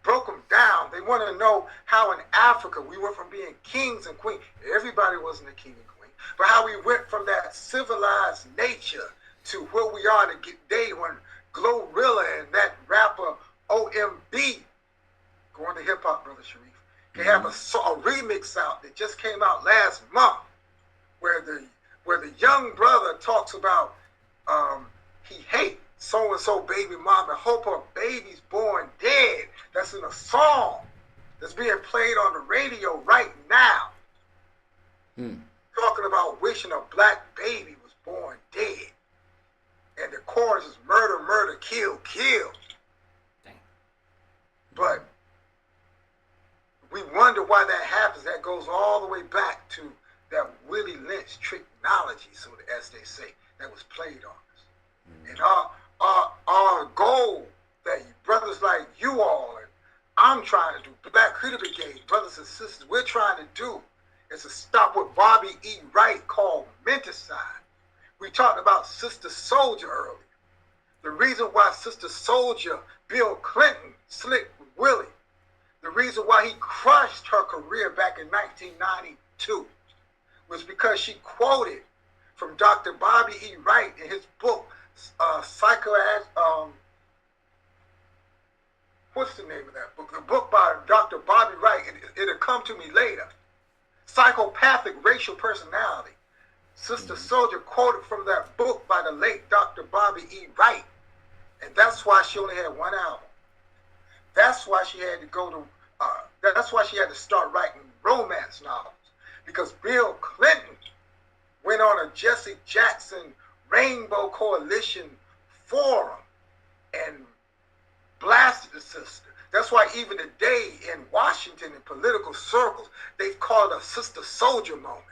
broke them down. They want to know how in Africa we went from being kings and queens. Everybody wasn't a king and queen, but how we went from that civilized nature to where we are today when Glorilla and that rapper OMB, going to hip hop, Brother Shareef, they have a remix out that just came out last month where the young brother talks about he hates so-and-so baby mom and hope her baby's born dead. That's in a song that's being played on the radio right now. Talking about wishing a black baby was born dead. And the chorus is murder, murder, kill, kill. Dang. But we wonder why that happens. That goes all the way back to that Willie Lynch technology, so as they say, that was played on us. And our goal that brothers like you all and I'm trying to do, Black Hoody Brigade, brothers and sisters, we're trying to do is to stop what Bobby E. Wright called menticide. We talked about Sister Soldier earlier. The reason why Sister Soldier, Bill Clinton, slicked with Willie, the reason why he crushed her career back in 1992 was because she quoted from Dr. Bobby E. Wright in his book, what's the name of that book? The book by Dr. Bobby Wright, it'll come to me later. Psychopathic Racial Personality. Sister Soldier quoted from that book by the late Dr. Bobby E. Wright. And that's why she only had one album. That's why she had to that's why she had to start writing romance novels. Because Bill Clinton went on a Jesse Jackson Rainbow Coalition forum and blasted the sister. That's why even today in Washington, in political circles, they've called it a Sister Soldier moment.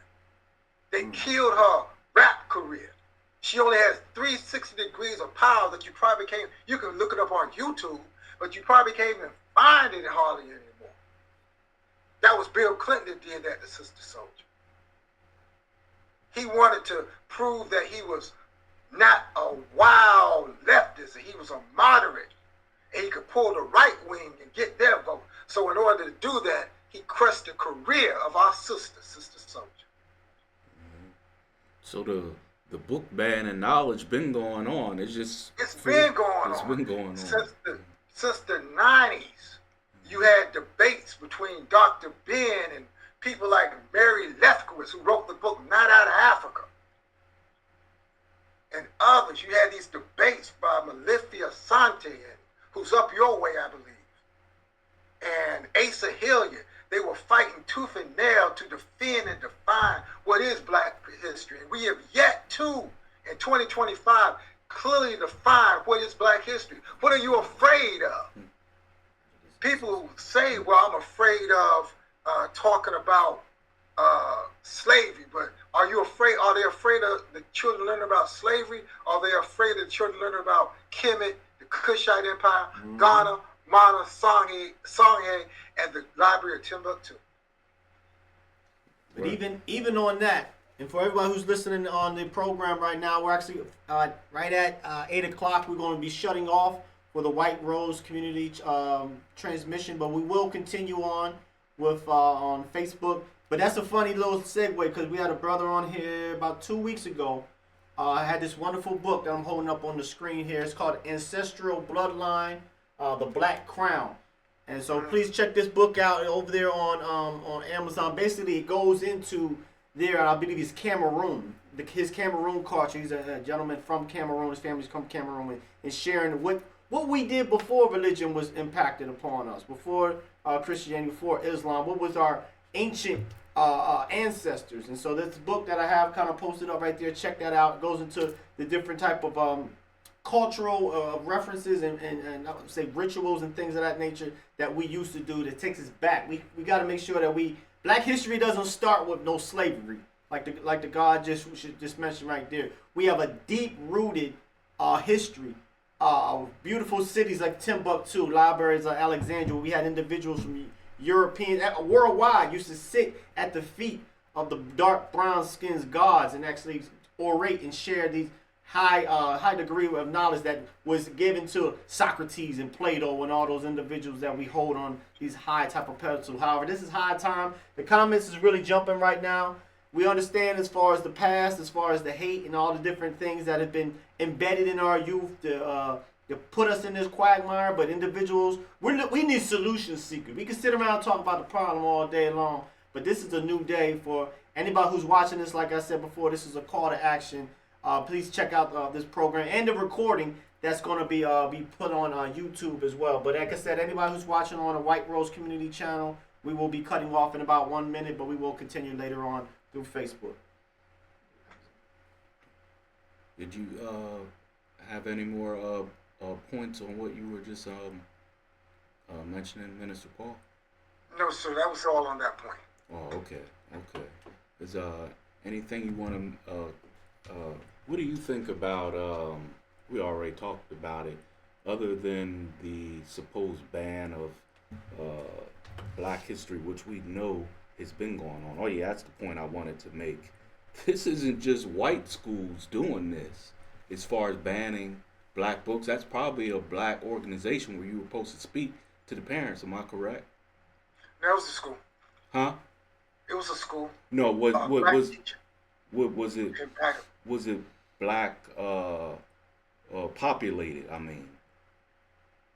They killed her rap career. She only has 360 degrees of power that you can look it up on YouTube, but you probably can't even find it hardly anymore. That was Bill Clinton that did that to Sister Soldier. He wanted to prove that he was not a wild leftist, and he was a moderate, and he could pull the right wing and get their vote. So in order to do that, he crushed the career of our Sister Soldier. So the book ban and knowledge been going on. It's been going on since the 90s. You had debates between Dr. Ben and people like Mary Lefkowitz, who wrote the book Not Out of Africa, and others. You had these debates by Malifia Sante, who's up your way, I believe, and Asa Hilliard. They were fighting tooth and nail to defend and define what is Black history. And we have yet to, in 2025, clearly define what is Black history. What are you afraid of? People say, well, I'm afraid of talking about slavery, but are they afraid of the children learning about slavery? Are they afraid of the children learning about Kemet, the Kushite Empire, Ghana, Mana, Songhay, and the Library of Timbuktu? But even on that, and for everybody who's listening on the program right now, we're actually right at 8 o'clock. We're going to be shutting off for the White Rose Community transmission, but we will continue on with on Facebook. But that's a funny little segue, because we had a brother on here about 2 weeks ago. I had this wonderful book that I'm holding up on the screen here. It's called Ancestral Bloodline, The Black Crown. And so please check this book out over there on Amazon. Basically, it goes into there, I believe he's Cameroon. His Cameroon culture. He's a gentleman from Cameroon. His family's from Cameroon, and sharing what we did before religion was impacted upon us, before Christianity, before Islam. What was our ancient ancestors? And so this book that I have kind of posted up right there, check that out. It goes into the different type of cultural references and I would say rituals and things of that nature that we used to do that takes us back. We got to make sure that Black history doesn't start with no slavery, like the God just mentioned right there. We have a deep rooted history. Beautiful cities like Timbuktu, libraries like Alexandria. We had individuals from Europeans worldwide used to sit at the feet of the dark brown skinned gods and actually orate and share these high degree of knowledge that was given to Socrates and Plato and all those individuals that we hold on these high type of pedestals. However, this is high time. The comments is really jumping right now. We understand as far as the past, as far as the hate and all the different things that have been embedded in our youth to put us in this quagmire. But individuals, we need solution seekers. We can sit around and talk about the problem all day long, but this is a new day for anybody who's watching this. Like I said before, this is a call to action. Please check out this program and the recording that's going to be put on YouTube as well. But like I said, anybody who's watching on a White Rose Community channel, we will be cutting off in about 1 minute, but we will continue later on through Facebook. Did you have any more points on what you were just mentioning, Minister Paul? No, sir. That was all on that point. Oh, okay. Is anything you want to? What do you think about? We already talked about it. Other than the supposed ban of Black history, which we know has been going on. Oh yeah, that's the point I wanted to make. This isn't just white schools doing this. As far as banning Black books, that's probably a Black organization where you were supposed to speak to the parents. Am I correct? That was a school. Huh? It was a school. No, was it Black populated? I mean,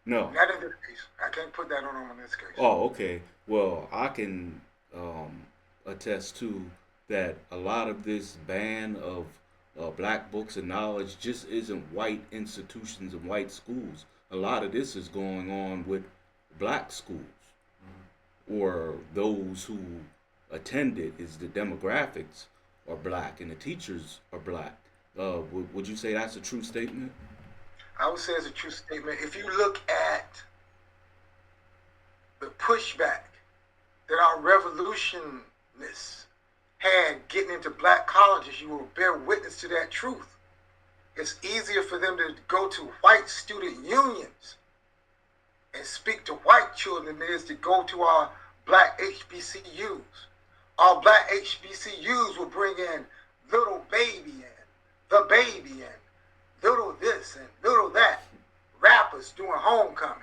no. Not in this case. I can't put that on in this case. Oh, okay. Well, I can attest to that. A lot of this ban of Black books and knowledge just isn't white institutions and white schools. A lot of this is going on with Black schools, or those who attended. Is the demographics are Black and the teachers are Black. Would you say that's a true statement? I would say it's a true statement. If you look at the pushback that our revolutionists had getting into Black colleges, you will bear witness to that truth. It's easier for them to go to white student unions and speak to white children than it is to go to our black HBCUs. Our black HBCUs will bring in little baby and the baby and little this and little that. Rappers doing homecoming.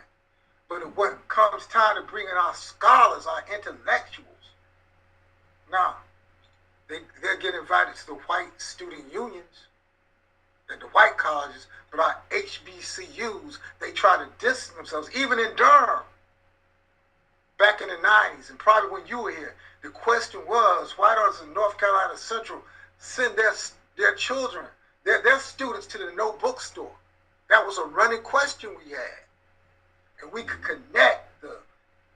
But when it comes time to bring in our scholars, our intellectuals, now they'll get invited to the white student unions and the white colleges, but our HBCUs, they try to distance themselves. Even in Durham, back in the 90s, and probably when you were here, the question was, why does the North Carolina Central send their children, their students to the no bookstore? That was a running question we had. And we could connect the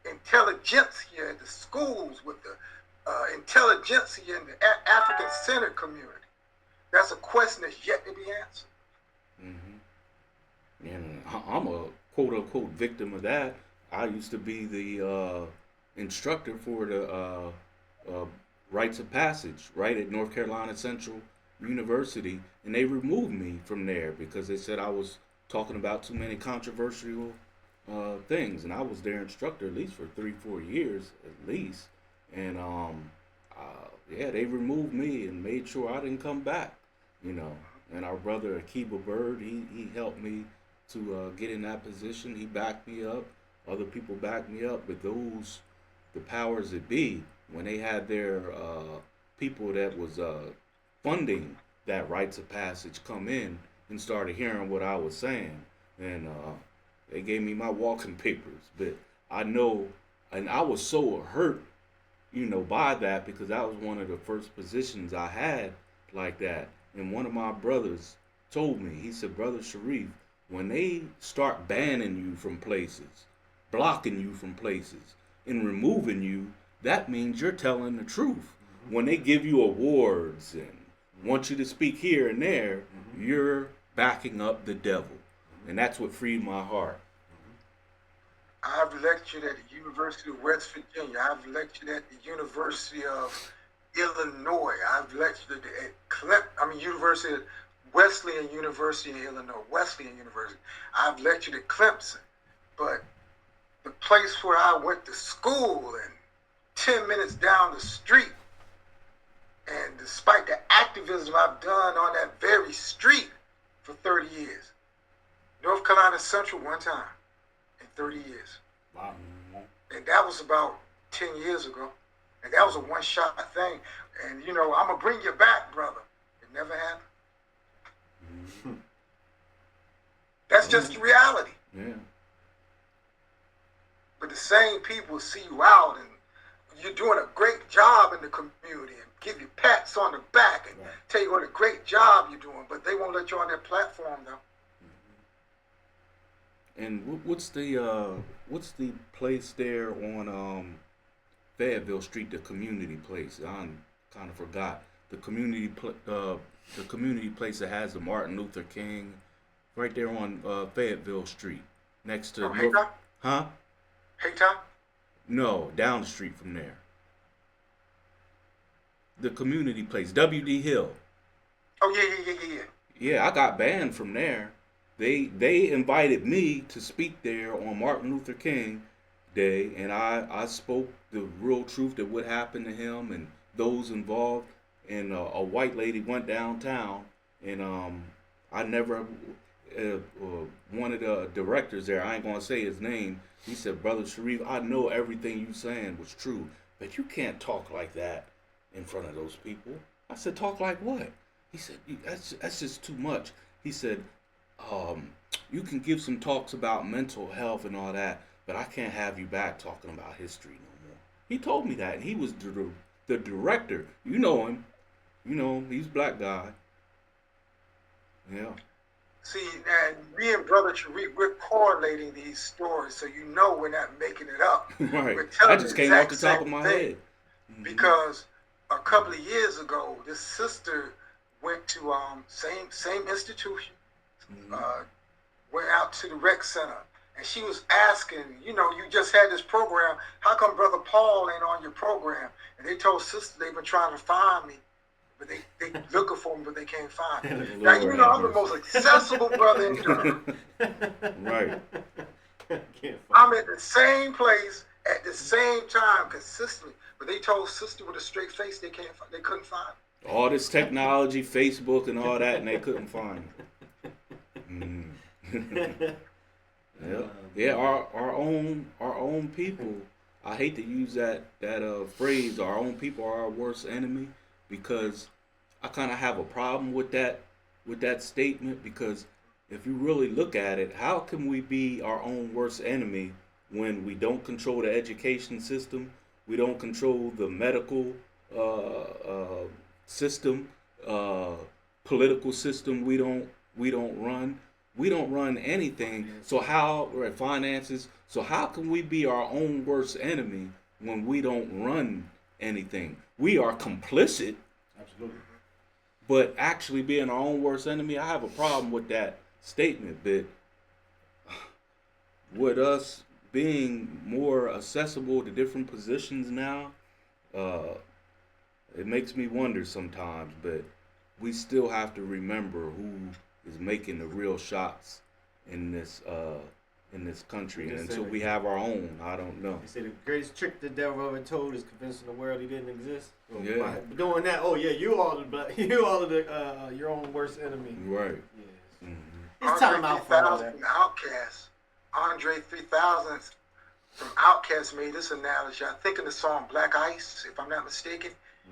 intelligentsia at the schools with the intelligentsia in the African-centered community. That's a question that's yet to be answered. Mm-hmm. And I'm a quote-unquote victim of that. I used to be the instructor for the rites of passage right at North Carolina Central University, and they removed me from there because they said I was talking about too many controversial things, and I was their instructor at least for 3-4 years at least, and yeah, they removed me and made sure I didn't come back, you know. And our brother Akiba Bird, he helped me to get in that position. He backed me up. Other people backed me up, but the powers that be, when they had their people that was funding that rites of passage come in and started hearing what I was saying, and they gave me my walking papers. But I know, and I was so hurt, you know, by that, because that was one of the first positions I had like that. And one of my brothers told me, he said, Brother Shareef, when they start banning you from places, blocking you from places, and removing you, that means you're telling the truth. Mm-hmm. When they give you awards and want you to speak here and there, you're backing up the devil. And that's what freed my heart. I've lectured at the University of West Virginia. I've lectured at the University of Illinois. I've lectured at University of Wesleyan University in Illinois, Wesleyan University. I've lectured at Clemson. But the place where I went to school and 10 minutes down the street, and despite the activism I've done on that very street for 30 years, North Carolina Central one time in 30 years. Wow. And that was about 10 years ago. And that was a one-shot thing. And, you know, I'm going to bring you back, brother. It never happened. Mm-hmm. That's just the reality. Yeah. But the same people see you out and you're doing a great job in the community and give you pats on the back and tell you what a great job you're doing, but they won't let you on their platform, though. And what's the place there on Fayetteville Street, the community place? I kind of forgot the community place that has the Martin Luther King, right there on Fayetteville Street, next to Haytop? Huh? Haytop? No, down the street from there. The community place, W.D. Hill. Oh yeah. Yeah, I got banned from there. They invited me to speak there on Martin Luther King Day, and I spoke the real truth that what happened to him and those involved. And a white lady went downtown, and I never one of the directors there, I ain't gonna say his name. He said, Brother Shareef, I know everything you saying was true, but you can't talk like that in front of those people. I said, talk like what? He said, that's just too much. He said, you can give some talks about mental health and all that, but I can't have you back talking about history no more. He told me that, and he was the director. You know him. You know him. He's a black guy. Yeah. See, and me and Brother Shareef, we're correlating these stories, so you know we're not making it up. Right. We're telling I just came off the top of my head. Because a couple of years ago, this sister went to same institution, went out to the rec center, and she was asking, you know, you just had this program, how come Brother Paul ain't on your program? And they told sister they've been trying to find me, but they looking for me, but they can't find me. Now, you know, I'm the most accessible brother in Durham. Right. I'm at the same place At the same time, consistently, but they told sister with a straight face they couldn't find him. All this technology, Facebook, and all that, and they couldn't find him. Yeah, yeah. Our own people. I hate to use that phrase. Our own people are our worst enemy, because I kind of have a problem with that statement, because if you really look at it, how can we be our own worst enemy when we don't control the education system, we don't control the medical system, political system, we don't run anything. So how, or finances, so how can we be our own worst enemy when we don't run anything? We are complicit. Absolutely. But actually being our own worst enemy, I have a problem with that statement. But with us being more accessible to different positions now, it makes me wonder sometimes. But we still have to remember who is making the real shots in this country. And until we have our own, I don't know. They say the greatest trick the devil ever told is convincing the world he didn't exist. So Yeah. by doing that, you all the your own worst enemy. Right. Yes. Mm-hmm. It's time out for all that. From Outkast. Andre 3000 from Outkast made this analogy. I think in the song Black Ice, if I'm not mistaken,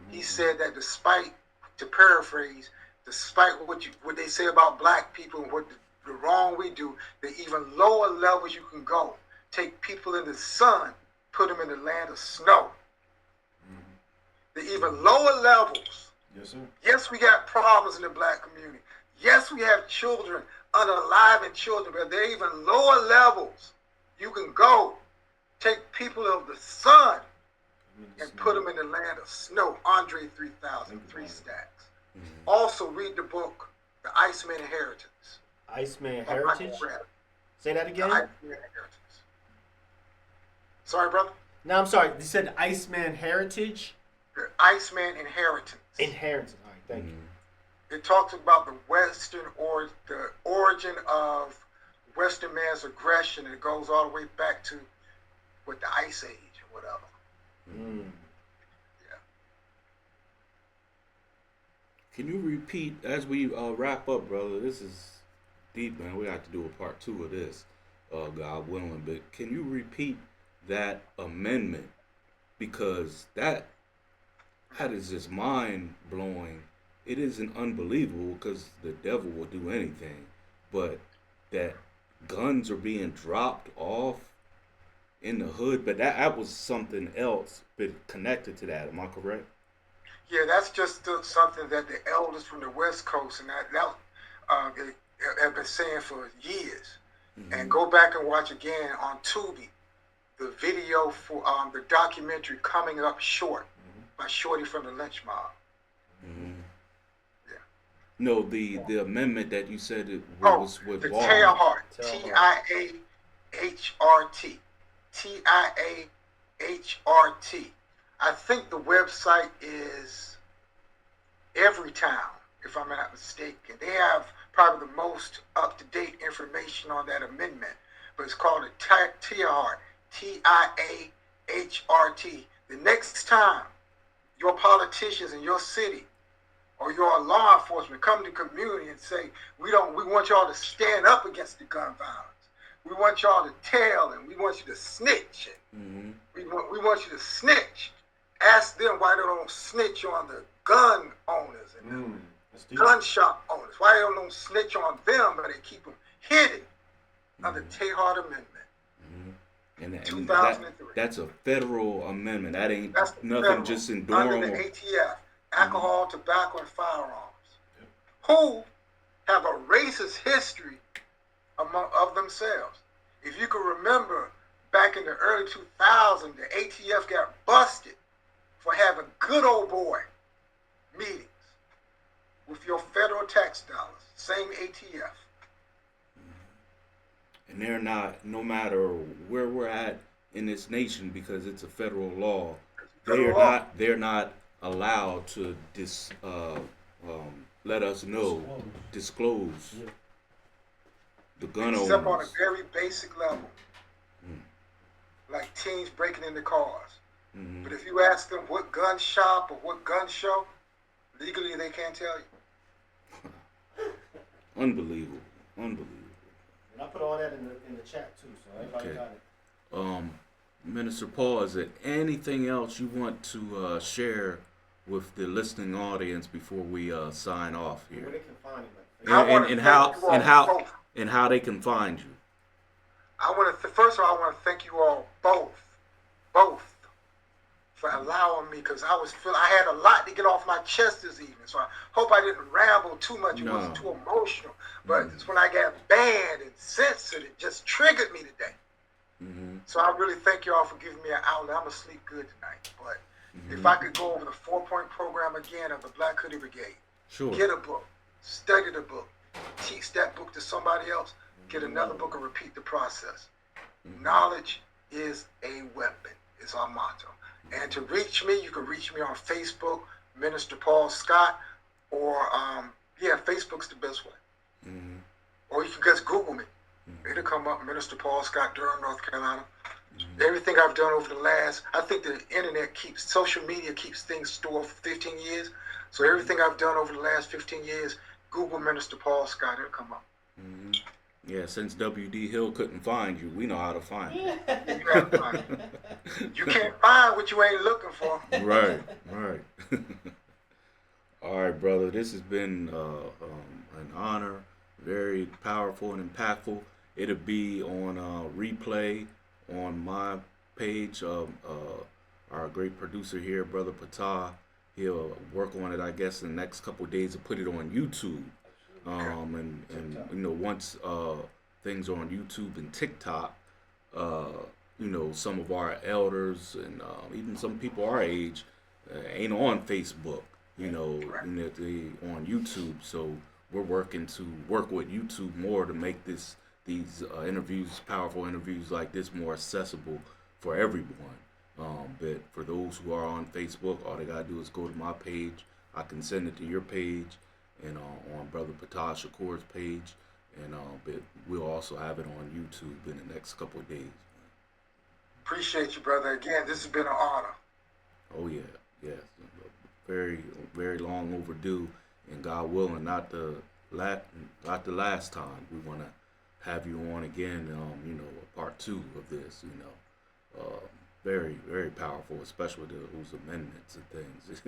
he said that despite, to paraphrase, despite what they say about black people and what the wrong we do, the even lower levels you can go. Take people in the sun, put them in the land of snow. The even lower levels. Yes, sir. Yes, we got problems in the black community. Yes, we have children, unalive children, but there are even lower levels you can go. Take people of the sun and put them in the land of snow. Andre 3000, 3 stacks. Also read the book, The Iceman Inheritance. Iceman Heritage? Say that again? The Iceman Inheritance. Sorry, brother? No, I'm sorry. You said the Iceman Heritage? The Iceman Inheritance. Inheritance. All right, thank you. It talks about the the origin of Western man's aggression, and it goes all the way back to with the Ice Age or whatever. Yeah. Can you repeat as we wrap up, brother? This is deep, man. We have to do a part 2 of this, God willing. But can you repeat that amendment? Because that is just mind blowing. It isn't unbelievable, because the devil will do anything, but that guns are being dropped off in the hood. But that was something else, but connected to that. Am I correct? Yeah, that's just something that the elders from the West Coast and they have been saying for years. And go back and watch again on Tubi the video for the documentary Coming Up Short by Shorty from the Lynch Mob. Yeah. No, the amendment that you said it was with the Wall. Tiahrt, Tiahrt, Tiahrt. I think the website is Everytown, if I'm not mistaken. They have probably the most up-to-date information on that amendment, but it's called a Tiahrt, Tiahrt. The next time your politicians in your city or your law enforcement come to the community and say, we want y'all to stand up against the gun violence. We want y'all to tell, and we want you to snitch. We want you to snitch. Ask them why they don't snitch on the gun owners and the gun shop owners. Why they don't snitch on them, but they keep them hidden under the Tiahrt Amendment. And 2003. That's a federal amendment. That ain't That's nothing federal, just in Durham. under the ATF, alcohol, tobacco, and firearms, who have a racist history of themselves. If you can remember, back in the early 2000s, the ATF got busted for having good old boy meetings with your federal tax dollars. Same ATF. And they're not, no matter where we're at in this nation, because it's a federal law, they're not allowed to let us know, disclose the gun owners. Except on a very basic level. like teens breaking into cars. Mm-hmm. But if you ask them what gun shop or what gun show, legally they can't tell you. Unbelievable. Unbelievable. And I put all that in the chat too, so everybody Okay. got it. Minister Paul, is there anything else you want to share with the listening audience before we sign off Where here? they can find you. And how they can find you. First of all, I want to thank you all both, for allowing me, because I had a lot to get off my chest this evening. So I hope I didn't ramble too much. It wasn't too emotional. But it's when I got banned and censored, it just triggered me today. Mm-hmm. So I really thank you all for giving me an outlet. I'm going to sleep good tonight. But if I could go over the 4-point program again of the Black Hoody Brigade. Sure. Get a book. Study the book. Teach that book to somebody else. Get another book and repeat the process. Knowledge is a weapon. It's our motto. And to reach me, you can reach me on Facebook, Minister Paul Scott, or Facebook's the best way. Mm-hmm. Or you can just Google me. It'll come up, Minister Paul Scott, Durham, North Carolina. Everything I've done over the I think the internet social media keeps things stored for 15 years. So everything I've done over the last 15 years, Google Minister Paul Scott, it'll come up. Mm-hmm. Yeah, since W.D. Hill couldn't find you, we know how to find you. You can't find what you ain't looking for. Right. All right, brother. This has been an honor, very powerful and impactful. It'll be on replay on my page. Our great producer here, Brother Ptah, he'll work on it, I guess, in the next couple of days to put it on YouTube. And once things are on YouTube and TikTok, some of our elders and even some people our age ain't on Facebook, and they on YouTube. So we're working to work with YouTube more to make these interviews, powerful interviews like this, more accessible for everyone. But for those who are on Facebook, all they gotta do is go to my page. I can send it to your page, and on Brother Ptah Shakur's page, and but we'll also have it on YouTube in the next couple of days. Appreciate you, brother. Again, this has been an honor. Oh yeah, yes, very, very long overdue, and God willing, not the last time. We want to have you on again. A part 2 of this. Very, very powerful, especially those amendments and things.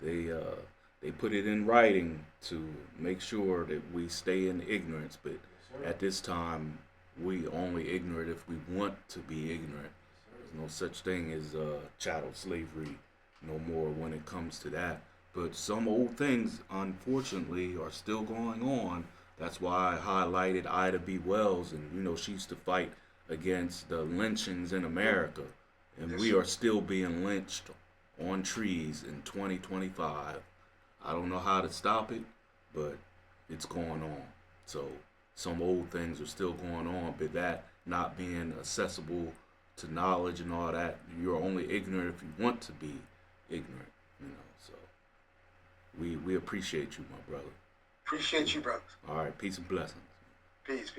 They put it in writing to make sure that we stay in ignorance, but at this time, we only ignorant if we want to be ignorant. There's no such thing as chattel slavery no more when it comes to that. But some old things, unfortunately, are still going on. That's why I highlighted Ida B. Wells, and she used to fight against the lynchings in America, and we are still being lynched on trees in 2025. I don't know how to stop it, but it's going on. So some old things are still going on, but that not being accessible to knowledge and all that, you're only ignorant if you want to be ignorant, So we appreciate you, my brother. Appreciate you, brother. All right, peace and blessings. Peace.